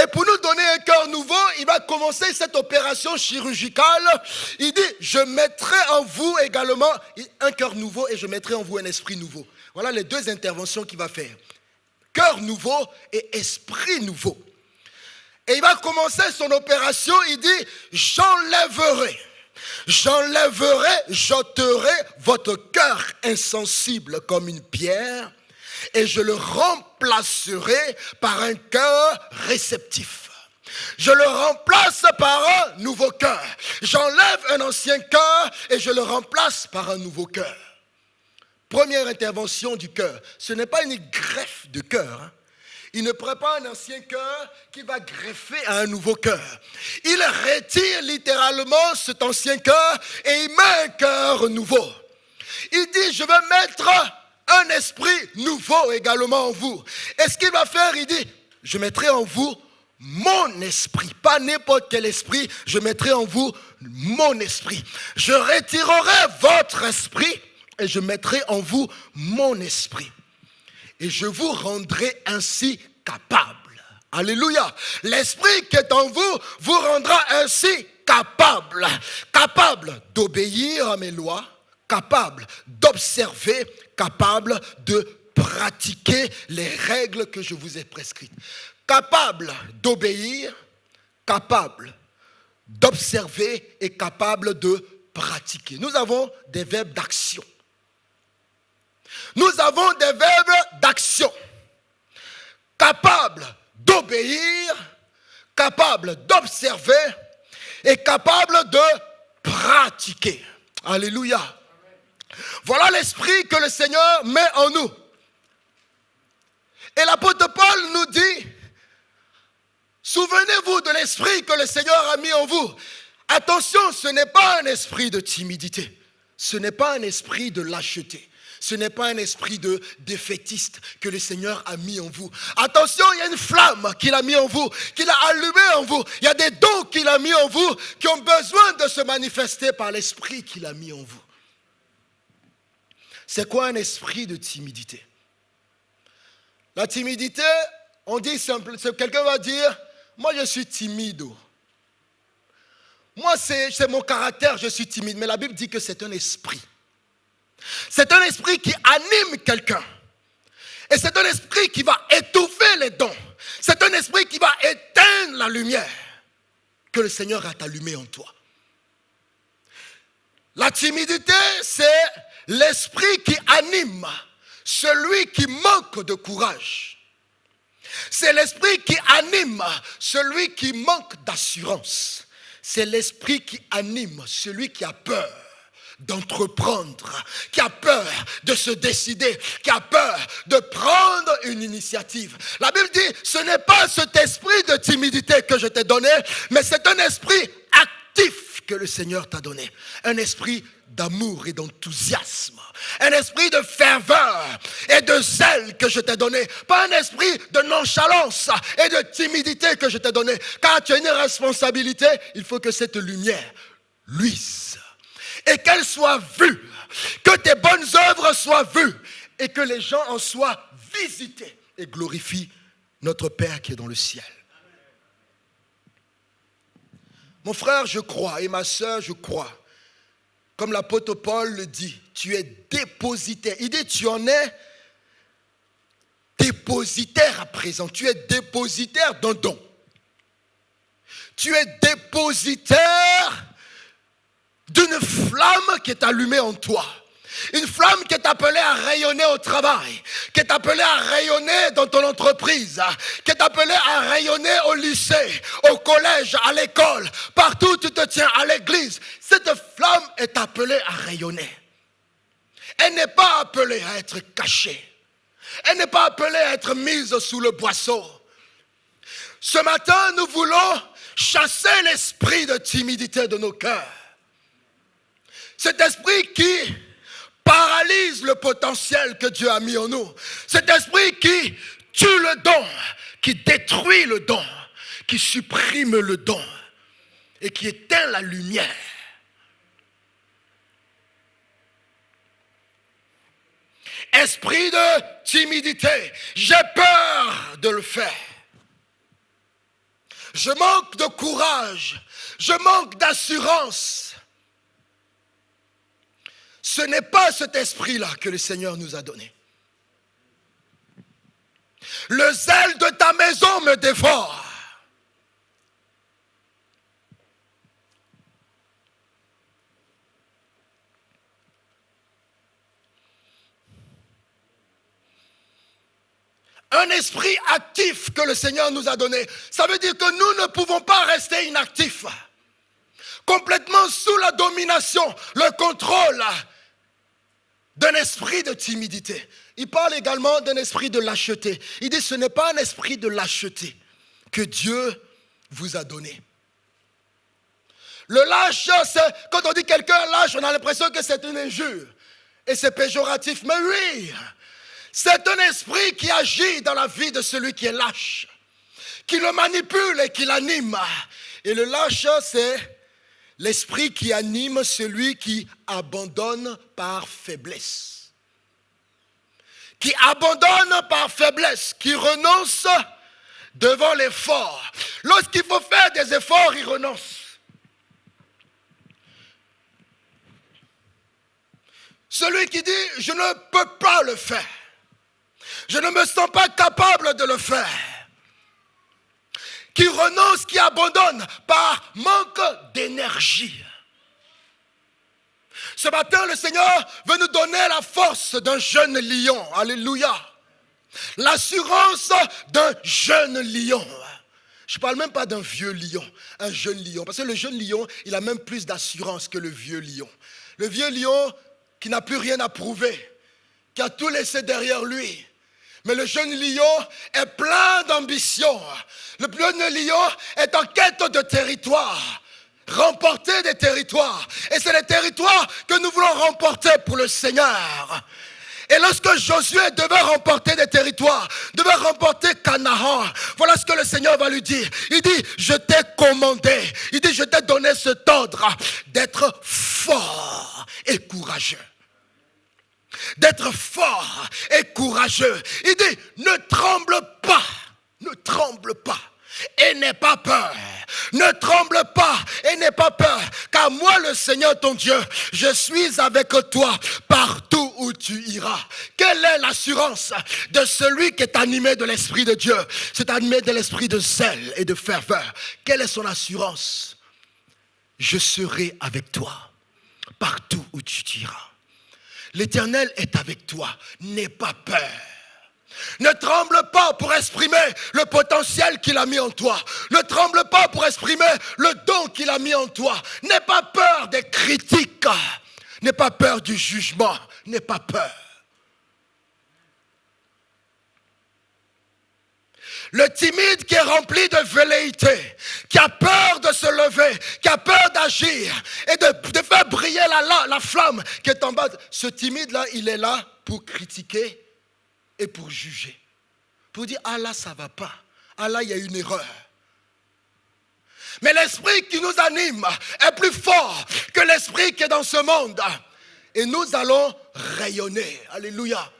Et pour nous donner un cœur nouveau, il va commencer cette opération chirurgicale. Il dit, je mettrai en vous également un cœur nouveau et je mettrai en vous un esprit nouveau. Voilà les 2 interventions qu'il va faire. Cœur nouveau et esprit nouveau. Et il va commencer son opération, il dit, j'enlèverai, j'ôterai votre cœur insensible comme une pierre et je le remplacerai par un cœur réceptif. Je le remplace par un nouveau cœur. J'enlève un ancien cœur et je le remplace par un nouveau cœur. Première intervention du cœur. Ce n'est pas une greffe de cœur. Il ne prend pas un ancien cœur qui va greffer à un nouveau cœur. Il retire littéralement cet ancien cœur et il met un cœur nouveau. Il dit, je vais mettre un esprit nouveau également en vous. Et ce qu'il va faire, il dit, je mettrai en vous mon esprit, pas n'importe quel esprit, je mettrai en vous mon esprit. Je retirerai votre esprit et je mettrai en vous mon esprit. Et je vous rendrai ainsi capable. Alléluia. L'esprit qui est en vous vous rendra ainsi capable. Capable d'obéir à mes lois, capable d'observer, capable de pratiquer les règles que je vous ai prescrites. Capable d'obéir, capable d'observer et capable de pratiquer. Nous avons des verbes d'action. nous avons des verbes d'action, capables d'obéir, capables d'observer et capables de pratiquer. Alléluia. Voilà l'esprit que le Seigneur met en nous. Et l'apôtre Paul nous dit, souvenez-vous de l'esprit que le Seigneur a mis en vous. Attention, ce n'est pas un esprit de timidité. Ce n'est pas un esprit de lâcheté. Ce n'est pas un esprit de défaitiste que le Seigneur a mis en vous. Attention, il y a une flamme qu'il a mis en vous, qu'il a allumée en vous. Il y a des dons qu'il a mis en vous qui ont besoin de se manifester par l'esprit qu'il a mis en vous. C'est quoi un esprit de timidité? La timidité, on dit simple, quelqu'un va dire, moi je suis timide. Moi c'est mon caractère, je suis timide. Mais la Bible dit que c'est un esprit. C'est un esprit qui anime quelqu'un. Et c'est un esprit qui va étouffer les dons. C'est un esprit qui va éteindre la lumière que le Seigneur a allumée en toi. La timidité, c'est l'esprit qui anime celui qui manque de courage. C'est l'esprit qui anime celui qui manque d'assurance. C'est l'esprit qui anime celui qui a peur d'entreprendre, qui a peur de se décider, qui a peur de prendre une initiative. La Bible dit, ce n'est pas cet esprit de timidité que je t'ai donné, mais c'est un esprit actif que le Seigneur t'a donné. Un esprit d'amour et d'enthousiasme. Un esprit de ferveur et de zèle que je t'ai donné. Pas un esprit de nonchalance et de timidité que je t'ai donné. Car tu as une responsabilité, il faut que cette lumière luise. Et qu'elle soit vue. Que tes bonnes œuvres soient vues. Et que les gens en soient visités. Et glorifient notre Père qui est dans le ciel. Mon frère, je crois, et ma soeur, je crois, comme l'apôtre Paul le dit, tu es dépositaire. Il dit, tu en es dépositaire à présent. Tu es dépositaire d'un don. Tu es dépositaire d'une flamme qui est allumée en toi. Une flamme qui est appelée à rayonner au travail, qui est appelée à rayonner dans ton entreprise, qui est appelée à rayonner au lycée, au collège, à l'école, partout où tu te tiens, à l'église. Cette flamme est appelée à rayonner. Elle n'est pas appelée à être cachée. Elle n'est pas appelée à être mise sous le boisseau. Ce matin, nous voulons chasser l'esprit de timidité de nos cœurs. Cet esprit qui paralyse le potentiel que Dieu a mis en nous. Cet esprit qui tue le don, qui détruit le don, qui supprime le don et qui éteint la lumière. Esprit de timidité, j'ai peur de le faire. Je manque de courage, je manque d'assurance. Ce n'est pas cet esprit-là que le Seigneur nous a donné. Le zèle de ta maison me dévore. Un esprit actif que le Seigneur nous a donné. Ça veut dire que nous ne pouvons pas rester inactifs. Complètement sous la domination, le contrôle d'un esprit de timidité. Il parle également d'un esprit de lâcheté. Il dit ce n'est pas un esprit de lâcheté que Dieu vous a donné. Le lâche, quand on dit quelqu'un lâche, on a l'impression que c'est une injure. Et c'est péjoratif. Mais oui, c'est un esprit qui agit dans la vie de celui qui est lâche, qui le manipule et qui l'anime. Et le lâche, c'est l'esprit qui anime celui qui abandonne par faiblesse. Qui abandonne par faiblesse, qui renonce devant l'effort. Lorsqu'il faut faire des efforts, il renonce. Celui qui dit, je ne peux pas le faire. Je ne me sens pas capable de le faire. Qui renonce, qui abandonne par manque d'énergie. Ce matin, le Seigneur veut nous donner la force d'un jeune lion. Alléluia. L'assurance d'un jeune lion. Je ne parle même pas d'un vieux lion, un jeune lion. Parce que le jeune lion, il a même plus d'assurance que le vieux lion. Le vieux lion qui n'a plus rien à prouver, qui a tout laissé derrière lui. Mais le jeune lion est plein d'ambition. Le jeune lion est en quête de territoire. Remporter des territoires. Et c'est les territoires que nous voulons remporter pour le Seigneur. Et lorsque Josué devait remporter des territoires, devait remporter Canaan, voilà ce que le Seigneur va lui dire. Il dit, je t'ai commandé, il dit, je t'ai donné cet ordre d'être fort et courageux. D'être fort et courageux. Il dit, ne tremble pas, et n'aie pas peur. Ne tremble pas et n'aie pas peur, car moi le Seigneur ton Dieu, je suis avec toi partout où tu iras. Quelle est l'assurance de celui qui est animé de l'Esprit de Dieu? C'est animé de l'esprit de zèle et de ferveur. Quelle est son assurance? Je serai avec toi partout où tu iras. L'Éternel est avec toi, n'aie pas peur. Ne tremble pas pour exprimer le potentiel qu'il a mis en toi. Ne tremble pas pour exprimer le don qu'il a mis en toi. N'aie pas peur des critiques. N'aie pas peur du jugement. N'aie pas peur. Le timide qui est rempli de velléité, qui a peur de se lever, qui a peur d'agir et de faire briller la flamme qui est en bas. Ce timide-là, il est là pour critiquer et pour juger. Pour dire, ah là, ça ne va pas. Ah là, il y a une erreur. Mais l'esprit qui nous anime est plus fort que l'esprit qui est dans ce monde. Et nous allons rayonner. Alléluia.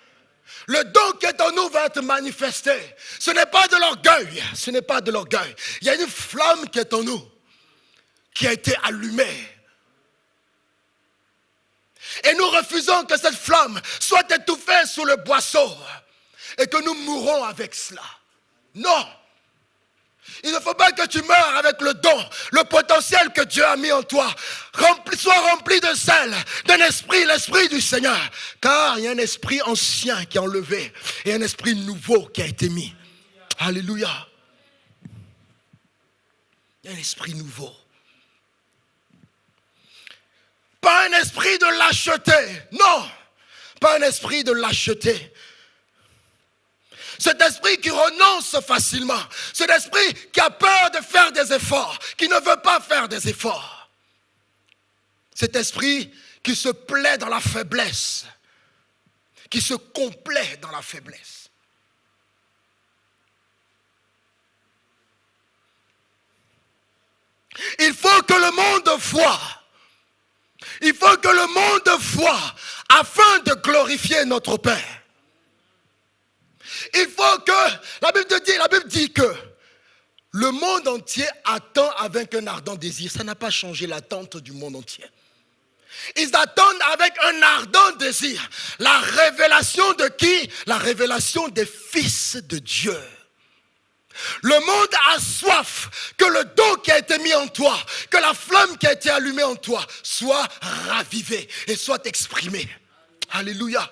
Le don qui est en nous va être manifesté. Ce n'est pas de l'orgueil. Ce n'est pas de l'orgueil. Il y a une flamme qui est en nous, qui a été allumée. Et nous refusons que cette flamme soit étouffée sous le boisseau et que nous mourons avec cela. Non. Il ne faut pas que tu meures avec le don, le potentiel que Dieu a mis en toi. Sois rempli de zèle, d'un esprit, l'esprit du Seigneur. Car il y a un esprit ancien qui est enlevé et un esprit nouveau qui a été mis. Alléluia. Il y a un esprit nouveau. Pas un esprit de lâcheté. Non. Pas un esprit de lâcheté. Cet esprit qui renonce facilement. Cet esprit qui a peur de faire des efforts. Qui ne veut pas faire des efforts. Cet esprit qui se plaît dans la faiblesse. Qui se complaît dans la faiblesse. Il faut que le monde voie. Il faut que le monde voie afin de glorifier notre Père. Il faut que, la Bible dit que le monde entier attend avec un ardent désir. Ça n'a pas changé l'attente du monde entier. Ils attendent avec un ardent désir la révélation de qui? La révélation des fils de Dieu. Le monde a soif que le don qui a été mis en toi, que la flamme qui a été allumée en toi soit ravivée et soit exprimée. Alléluia.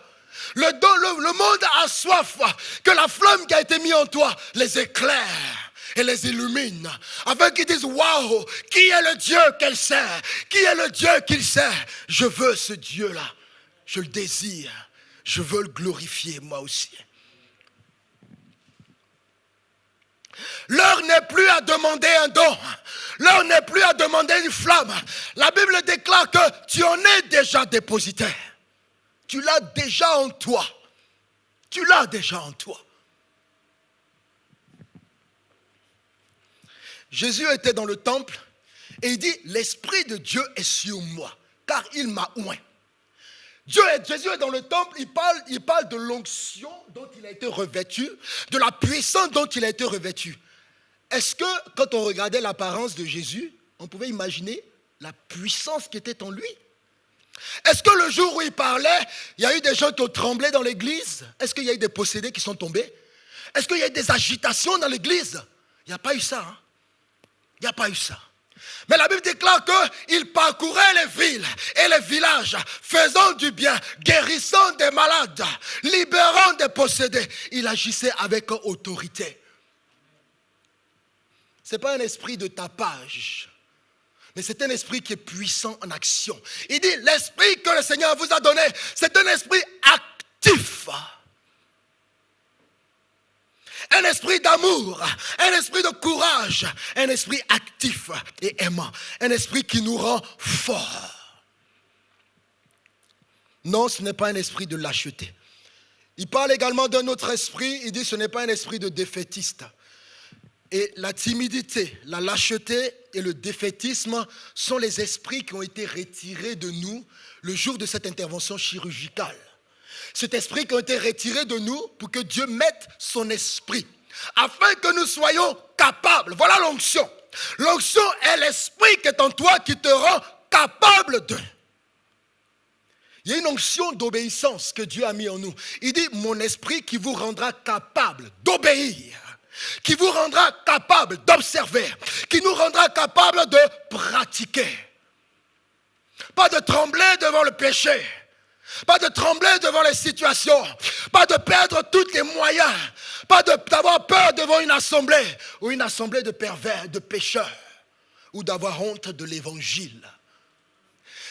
Le monde a soif que la flamme qui a été mise en toi les éclaire et les illumine. Afin qu'ils disent, waouh, qui est le Dieu qu'elle sert? Qui est le Dieu qu'il sert? Je veux ce Dieu-là. Je le désire. Je veux le glorifier moi aussi. L'heure n'est plus à demander un don. L'heure n'est plus à demander une flamme. La Bible déclare que tu en es déjà dépositaire. Tu l'as déjà en toi. Tu l'as déjà en toi. Jésus était dans le temple et il dit, l'Esprit de Dieu est sur moi, car il m'a oint. Jésus est dans le temple, il parle de l'onction dont il a été revêtu, de la puissance dont il a été revêtu. Est-ce que quand on regardait l'apparence de Jésus, on pouvait imaginer la puissance qui était en lui? Est-ce que le jour où il parlait, il y a eu des gens qui ont tremblé dans l'église? Est-ce qu'il y a eu des possédés qui sont tombés? Est-ce qu'il y a eu des agitations dans l'église? Il n'y a pas eu ça. Il n'y a pas eu ça. Mais la Bible déclare qu'il parcourait les villes et les villages, faisant du bien, guérissant des malades, libérant des possédés. Il agissait avec autorité. Ce n'est pas un esprit de tapage, mais c'est un esprit qui est puissant en action. Il dit, l'esprit que le Seigneur vous a donné, c'est un esprit actif. Un esprit d'amour, un esprit de courage, un esprit actif et aimant, un esprit qui nous rend forts. Non, ce n'est pas un esprit de lâcheté. Il parle également d'un autre esprit, il dit ce n'est pas un esprit de défaitiste. Et la timidité, la lâcheté et le défaitisme sont les esprits qui ont été retirés de nous le jour de cette intervention chirurgicale. Cet esprit qui a été retiré de nous pour que Dieu mette son esprit, afin que nous soyons capables. Voilà l'onction. L'onction est l'esprit qui est en toi qui te rend capable de. Il y a une onction d'obéissance que Dieu a mis en nous. Il dit, mon esprit qui vous rendra capable d'obéir, qui vous rendra capable d'observer, qui nous rendra capable de pratiquer. Pas de trembler devant le péché. Pas de trembler devant les situations, pas de perdre tous les moyens, pas d'avoir peur devant une assemblée ou une assemblée de pervers, de pécheurs, ou d'avoir honte de l'évangile.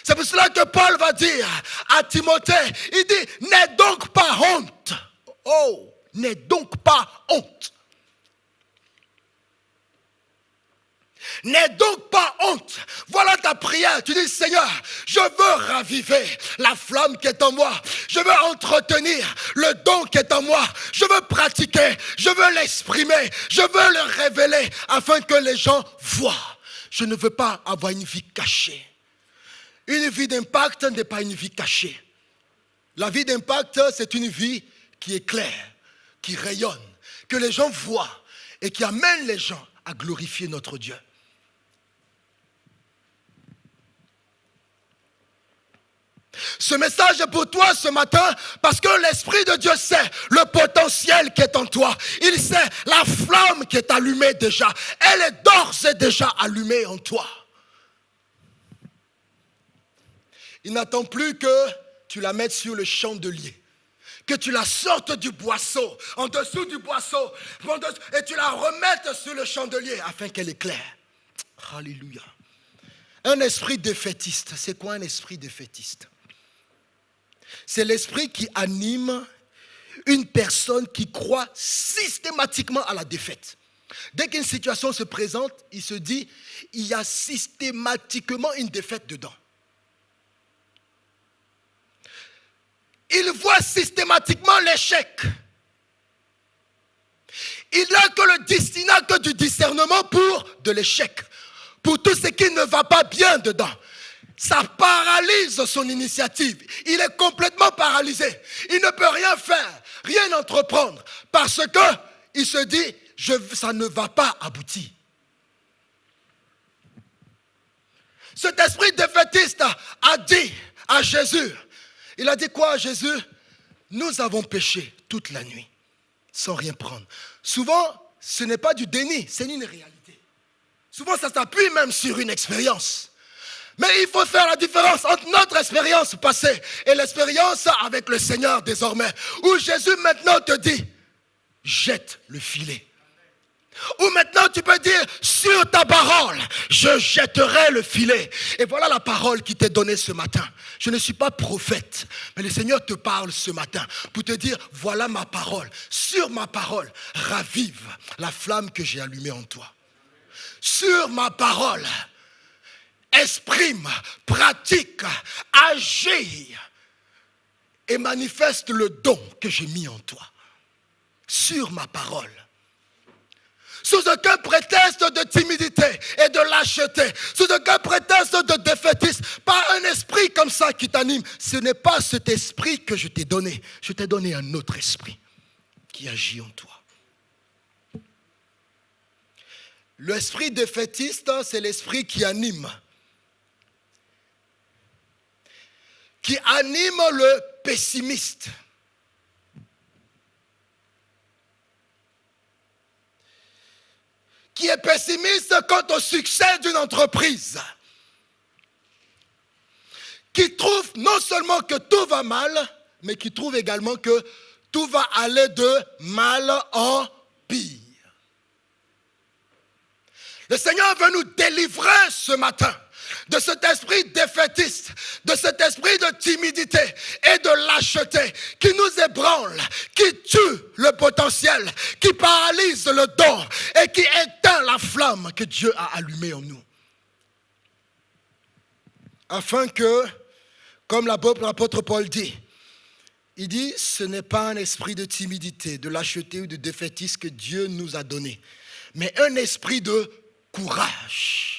C'est pour cela que Paul va dire à Timothée, il dit, n'aie donc pas honte. Oh, n'aie donc pas honte. N'aie donc pas honte. Voilà ta prière. Tu dis, Seigneur, je veux raviver la flamme qui est en moi. Je veux entretenir le don qui est en moi. Je veux pratiquer. Je veux l'exprimer. Je veux le révéler afin que les gens voient. Je ne veux pas avoir une vie cachée. Une vie d'impact n'est pas une vie cachée. La vie d'impact, c'est une vie qui est claire, qui rayonne, que les gens voient et qui amène les gens à glorifier notre Dieu. Ce message est pour toi ce matin parce que l'Esprit de Dieu sait le potentiel qui est en toi. Il sait la flamme qui est allumée déjà. Elle est d'ores et déjà allumée en toi. Il n'attend plus que tu la mettes sur le chandelier, que tu la sortes du boisseau, en dessous du boisseau, et tu la remettes sur le chandelier afin qu'elle éclaire. Alléluia. Un esprit défaitiste, c'est quoi un esprit défaitiste? C'est l'esprit qui anime une personne qui croit systématiquement à la défaite. Dès qu'une situation se présente, il se dit, il y a systématiquement une défaite dedans. Il voit systématiquement l'échec. Il n'a que le discernement, que du discernement pour de l'échec, pour tout ce qui ne va pas bien dedans. Ça paralyse son initiative. Il est complètement paralysé. Il ne peut rien faire, rien entreprendre, parce qu'il se dit, ça ne va pas aboutir. Cet esprit défaitiste a dit à Jésus, il a dit quoi à Jésus? Nous avons péché toute la nuit, sans rien prendre. Souvent, ce n'est pas du déni, c'est une réalité. Souvent, ça s'appuie même sur une expérience. Mais il faut faire la différence entre notre expérience passée et l'expérience avec le Seigneur désormais. Où Jésus maintenant te dit, jette le filet. Ou maintenant tu peux dire, sur ta parole, je jetterai le filet. Et voilà la parole qui t'est donnée ce matin. Je ne suis pas prophète, mais le Seigneur te parle ce matin pour te dire, voilà ma parole. Sur ma parole, ravive la flamme que j'ai allumée en toi. Sur ma parole, exprime, pratique, agis et manifeste le don que j'ai mis en toi. Sur ma parole. Sous aucun prétexte de timidité et de lâcheté, sous aucun prétexte de défaitisme, pas un esprit comme ça qui t'anime. Ce n'est pas cet esprit que je t'ai donné. Je t'ai donné un autre esprit qui agit en toi. L'esprit défaitiste, c'est l'esprit qui anime. Qui anime le pessimiste. qui est pessimiste quant au succès d'une entreprise, qui trouve non seulement que tout va mal, mais qui trouve également que tout va aller de mal en pire. Le Seigneur veut nous délivrer ce matin de cet esprit défaitiste, de cet esprit de timidité et de lâcheté qui nous ébranle, qui tue le potentiel, qui paralyse le don et qui éteint la flamme que Dieu a allumée en nous. Afin que, comme l'apôtre Paul dit, il dit, ce n'est pas un esprit de timidité, de lâcheté ou de défaitisme que Dieu nous a donné, mais un esprit de courage.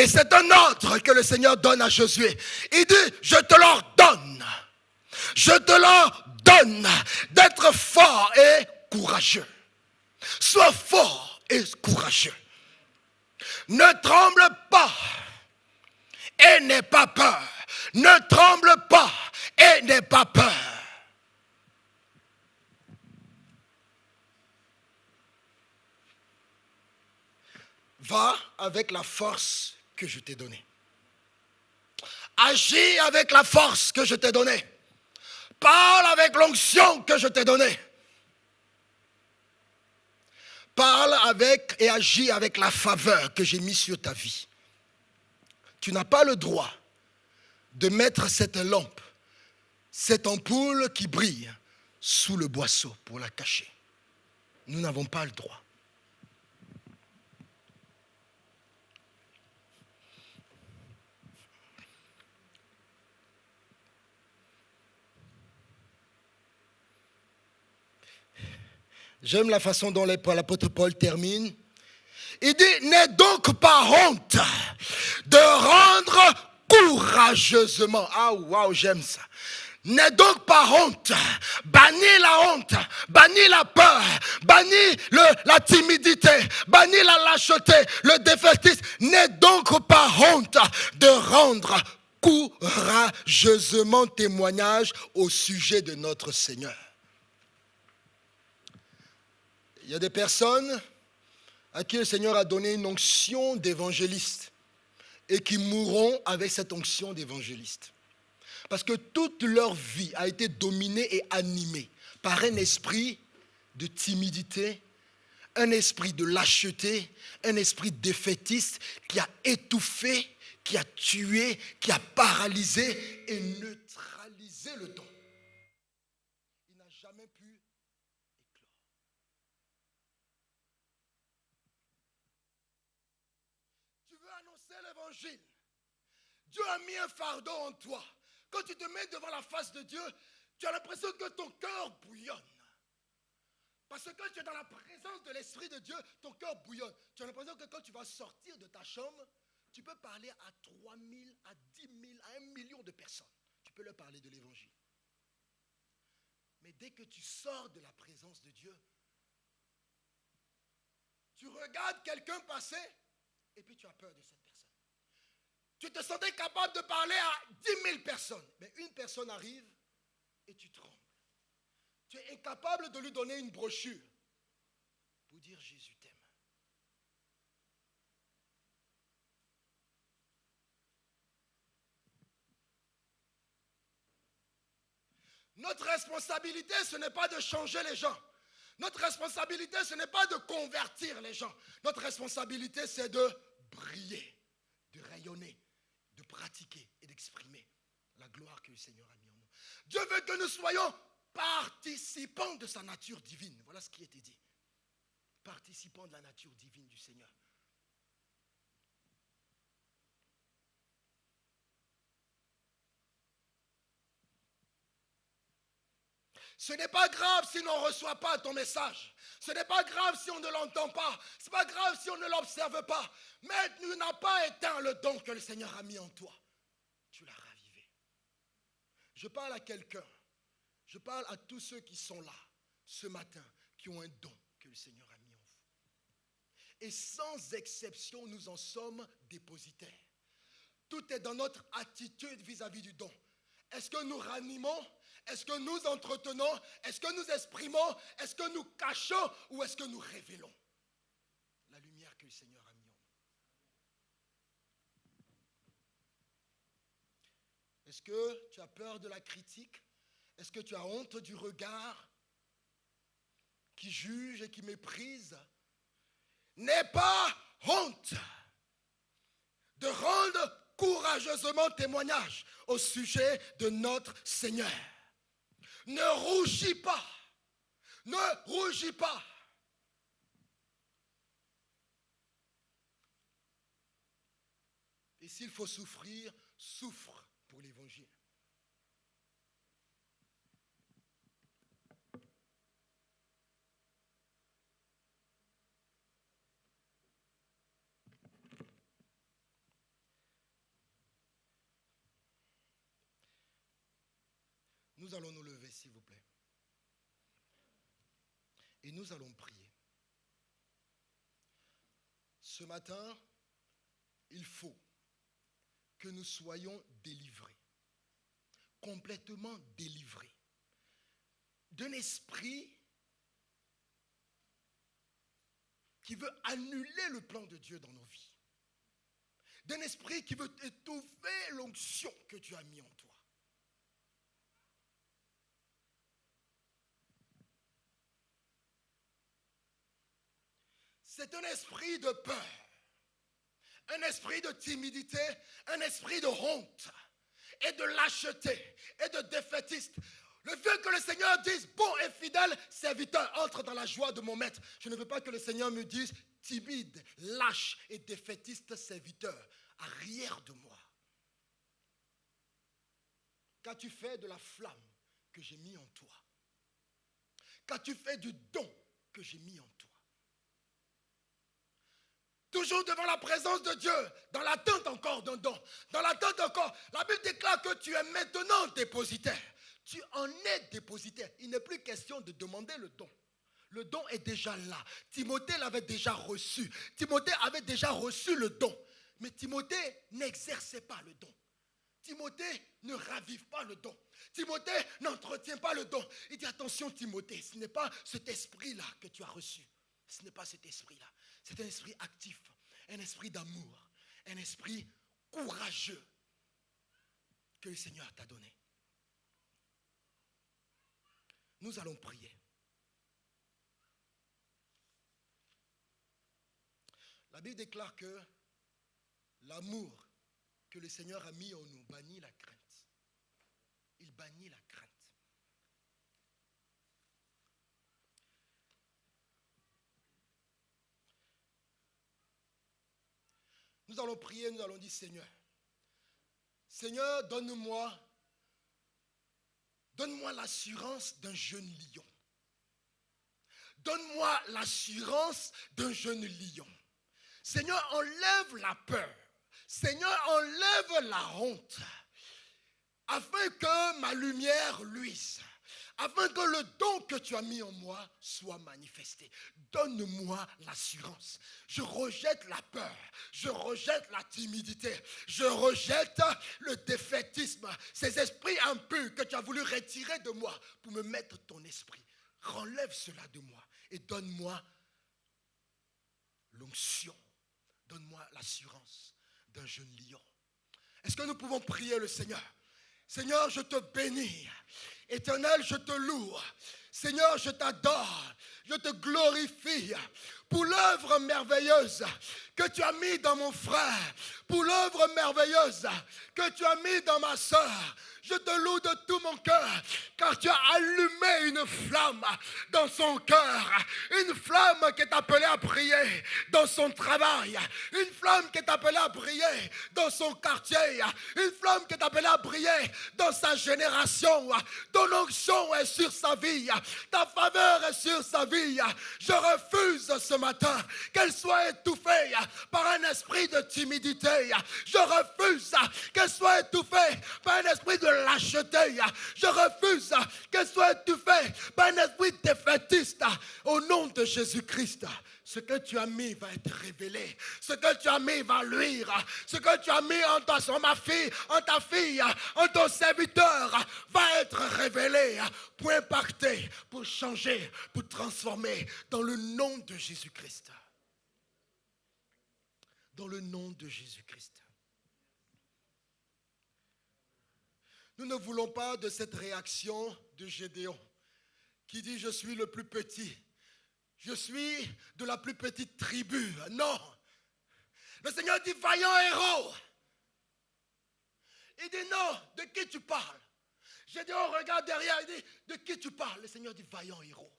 Et c'est un ordre que le Seigneur donne à Josué. Il dit, je te l'ordonne d'être fort et courageux. Sois fort et courageux. Ne tremble pas et n'aie pas peur. Ne tremble pas et n'aie pas peur. Va avec la force que je t'ai donnée. Agis avec la force que je t'ai donnée. Parle avec l'onction que je t'ai donnée. Parle avec et agis avec la faveur que j'ai mise sur ta vie. Tu n'as pas le droit de mettre cette lampe, cette ampoule qui brille sous le boisseau pour la cacher. Nous n'avons pas le droit. J'aime la façon dont l'apôtre Paul termine. Il dit, n'aie donc pas honte de rendre courageusement. Ah, waouh, j'aime ça. N'aie donc pas honte. Bannis la honte, bannis la peur, bannis la timidité, bannis la lâcheté, le défaitisme. N'aie donc pas honte de rendre courageusement témoignage au sujet de notre Seigneur. Il y a des personnes à qui le Seigneur a donné une onction d'évangéliste et qui mourront avec cette onction d'évangéliste. Parce que toute leur vie a été dominée et animée par un esprit de timidité, un esprit de lâcheté, un esprit défaitiste qui a étouffé, qui a tué, qui a paralysé et neutralisé le don. Il n'a jamais pu éclore. Tu veux annoncer l'évangile. Dieu a mis un fardeau en toi. Quand tu te mets devant la face de Dieu, tu as l'impression que ton cœur bouillonne. Parce que quand tu es dans la présence de l'Esprit de Dieu, ton cœur bouillonne. Tu as l'impression que quand tu vas sortir de ta chambre, tu peux parler à 3 000, à 10 000, à 1 million de personnes. Tu peux leur parler de l'évangile. Mais dès que tu sors de la présence de Dieu, tu regardes quelqu'un passer et puis tu as peur de cette personne. Tu te sentais capable de parler à 10 000 personnes. Mais une personne arrive et tu trembles. Tu es incapable de lui donner une brochure pour dire Jésus t'aime. Notre responsabilité, ce n'est pas de changer les gens. Notre responsabilité, ce n'est pas de convertir les gens. Notre responsabilité, c'est de briller, de rayonner, de pratiquer et d'exprimer la gloire que le Seigneur a mis en nous. Dieu veut que nous soyons participants de sa nature divine. Voilà ce qui était dit. Participants de la nature divine du Seigneur. Ce n'est pas grave si l'on ne reçoit pas ton message. Ce n'est pas grave si on ne l'entend pas. Ce n'est pas grave si on ne l'observe pas. Mais tu n'as pas éteint le don que le Seigneur a mis en toi. Tu l'as ravivé. Je parle à quelqu'un. Je parle à tous ceux qui sont là ce matin, qui ont un don que le Seigneur a mis en vous. Et sans exception, nous en sommes dépositaires. Tout est dans notre attitude vis-à-vis du don. Est-ce que nous ranimons? Est-ce que nous entretenons? Est-ce que nous exprimons? Est-ce que nous cachons? Ou est-ce que nous révélons? La Est-ce que tu as peur de la critique? Est-ce que tu as honte du regard qui juge et qui méprise? N'aie pas honte de rendre courageusement témoignage au sujet de notre Seigneur. Ne rougis pas. Ne rougis pas. Et s'il faut souffrir, souffre pour l'évangile. Nous allons nous lever, s'il vous plaît. Et nous allons prier. Ce matin, il faut que nous soyons délivrés, complètement délivrés d'un esprit qui veut annuler le plan de Dieu dans nos vies, d'un esprit qui veut étouffer l'onction que Dieu a mis en toi. C'est un esprit de peur, un esprit de timidité, un esprit de honte et de lâcheté et de défaitiste. Le fait que le Seigneur dise, bon et fidèle serviteur, entre dans la joie de mon maître. Je ne veux pas que le Seigneur me dise, timide, lâche et défaitiste serviteur, arrière de moi. Qu'as-tu fait de la flamme que j'ai mis en toi? Qu'as-tu fait du don que j'ai mis en toi? Toujours devant la présence de Dieu, dans l'attente encore d'un don, dans l'attente encore. La Bible déclare que tu es maintenant dépositaire. Tu en es dépositaire. Il n'est plus question de demander le don. Le don est déjà là. Timothée l'avait déjà reçu. Timothée avait déjà reçu le don. Mais Timothée n'exerçait pas le don. Timothée ne ravive pas le don. Timothée n'entretient pas le don. Il dit attention Timothée, ce n'est pas cet esprit-là que tu as reçu. Ce n'est pas cet esprit-là. C'est un esprit actif, un esprit d'amour, un esprit courageux que le Seigneur t'a donné. Nous allons prier. La Bible déclare que l'amour que le Seigneur a mis en nous bannit la crainte. Il bannit la crainte. Nous allons prier, nous allons dire Seigneur, Seigneur, donne-moi l'assurance d'un jeune lion. Donne-moi l'assurance d'un jeune lion. Seigneur, enlève la peur. Seigneur, enlève la honte, afin que ma lumière luise, afin que le don que tu as mis en moi soit manifesté. Donne-moi l'assurance. Je rejette la peur, je rejette la timidité, je rejette le défaitisme, ces esprits impurs que tu as voulu retirer de moi pour me mettre ton esprit. Renlève cela de moi et donne-moi l'onction, donne-moi l'assurance d'un jeune lion. Est-ce que nous pouvons prier le Seigneur? Seigneur, je te bénis. Éternel, je te loue. Seigneur, je t'adore. Je te glorifie pour l'œuvre merveilleuse que tu as mis dans mon frère, pour l'œuvre merveilleuse que tu as mis dans ma soeur. Je te loue de tout mon cœur, car tu as allumé une flamme dans son cœur, une flamme qui est appelée à prier dans son travail, une flamme qui est appelée à prier dans son quartier, une flamme qui est appelée à prier dans sa génération. Ton onction est sur sa vie, ta faveur est sur sa vie. Je refuse ce matin qu'elle soit étouffée par un esprit de timidité. Je refuse qu'elle soit étouffée par un esprit de lâcheté. Je refuse qu'elle soit étouffée par un esprit défaitiste. Au nom de Jésus-Christ, ce que tu as mis va être révélé. Ce que tu as mis va luire. Ce que tu as mis en ta fille, en ton serviteur va être révélé pour impacter, pour changer, pour transformer dans le nom de Jésus-Christ. Dans le nom de Jésus-Christ. Nous ne voulons pas de cette réaction de Gédéon qui dit je suis le plus petit. Je suis de la plus petite tribu. Non. Le Seigneur dit vaillant héros. Il dit non, de qui tu parles? Gédéon regarde derrière, il dit de qui tu parles? Le Seigneur dit vaillant héros.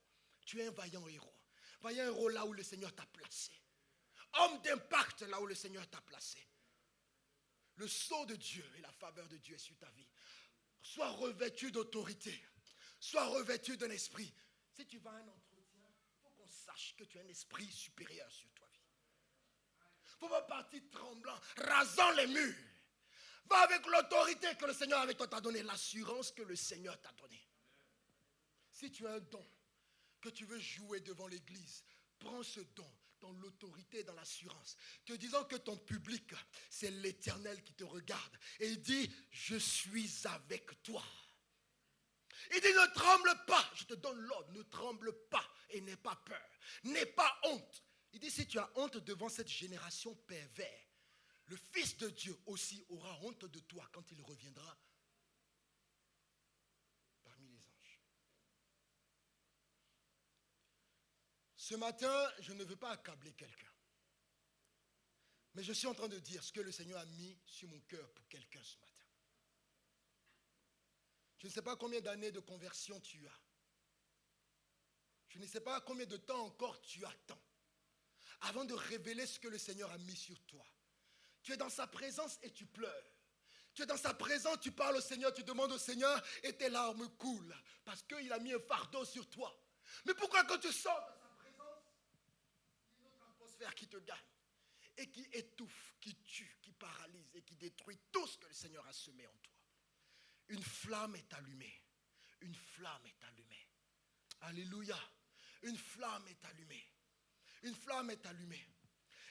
Tu es un vaillant héros. Vaillant héros là où le Seigneur t'a placé. Homme d'impact là où le Seigneur t'a placé. Le sceau de Dieu et la faveur de Dieu est sur ta vie. Sois revêtu d'autorité. Sois revêtu d'un esprit. Si tu vas à un entretien, il faut qu'on sache que tu as un esprit supérieur sur ta vie. Il ne faut pas partir tremblant, rasant les murs. Va avec l'autorité que le Seigneur avec toi t'a donnée, l'assurance que le Seigneur t'a donnée. Si tu as un don que tu veux jouer devant l'église, prends ce don dans l'autorité, dans l'assurance, te disant que ton public, c'est l'Éternel qui te regarde. Et il dit, je suis avec toi. Il dit, ne tremble pas. Je te donne l'ordre, ne tremble pas et n'aie pas peur. N'aie pas honte. Il dit, si tu as honte devant cette génération perverse, le Fils de Dieu aussi aura honte de toi quand il reviendra parmi les anges. Ce matin, je ne veux pas accabler quelqu'un. Mais je suis en train de dire ce que le Seigneur a mis sur mon cœur pour quelqu'un ce matin. Je ne sais pas combien d'années de conversion tu as. Je ne sais pas combien de temps encore tu attends avant de révéler ce que le Seigneur a mis sur toi. Tu es dans sa présence et tu pleures. Tu es dans sa présence, tu parles au Seigneur, tu demandes au Seigneur et tes larmes coulent parce qu'il a mis un fardeau sur toi. Mais pourquoi quand tu sors de sa présence, il y a une autre atmosphère qui te gagne et qui étouffe, qui tue, qui paralyse et qui détruit tout ce que le Seigneur a semé en toi. Une flamme est allumée. Une flamme est allumée. Alléluia. Une flamme est allumée. Une flamme est allumée.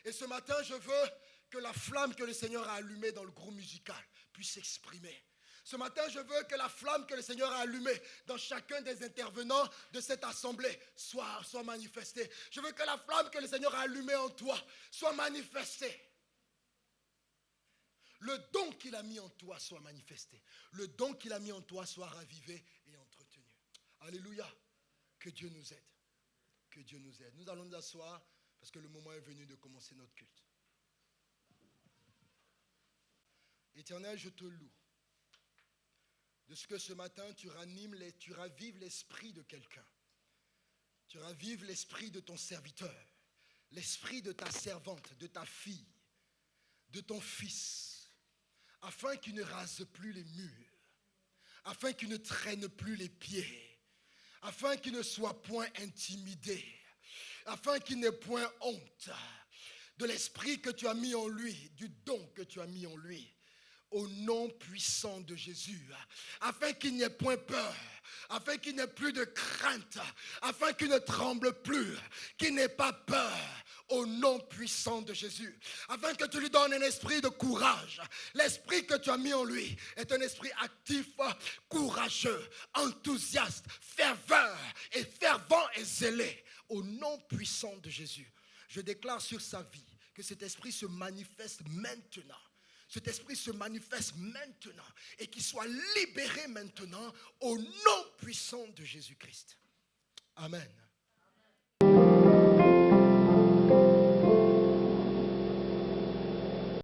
Et ce matin, je veux que la flamme que le Seigneur a allumée dans le groupe musical puisse s'exprimer. Ce matin, je veux que la flamme que le Seigneur a allumée dans chacun des intervenants de cette assemblée soit manifestée. Je veux que la flamme que le Seigneur a allumée en toi soit manifestée. Le don qu'il a mis en toi soit manifesté. Le don qu'il a mis en toi soit ravivé et entretenu. Alléluia. Que Dieu nous aide. Que Dieu nous aide. Nous allons nous asseoir parce que le moment est venu de commencer notre culte. Éternel, je te loue de ce que ce matin tu ravives l'esprit de quelqu'un. Tu ravives l'esprit de ton serviteur, l'esprit de ta servante, de ta fille, de ton fils, afin qu'il ne rase plus les murs, afin qu'il ne traîne plus les pieds, afin qu'il ne soit point intimidé, afin qu'il n'ait point honte de l'esprit que tu as mis en lui, du don que tu as mis en lui. Au nom puissant de Jésus, afin qu'il n'y ait point peur, afin qu'il n'ait plus de crainte, afin qu'il ne tremble plus, qu'il n'ait pas peur, au nom puissant de Jésus, afin que tu lui donnes un esprit de courage. L'esprit que tu as mis en lui est un esprit actif, courageux, enthousiaste, fervent et zélé, au nom puissant de Jésus. Je déclare sur sa vie que cet esprit se manifeste maintenant. Cet esprit se manifeste maintenant et qu'il soit libéré maintenant au nom puissant de Jésus-Christ. Amen.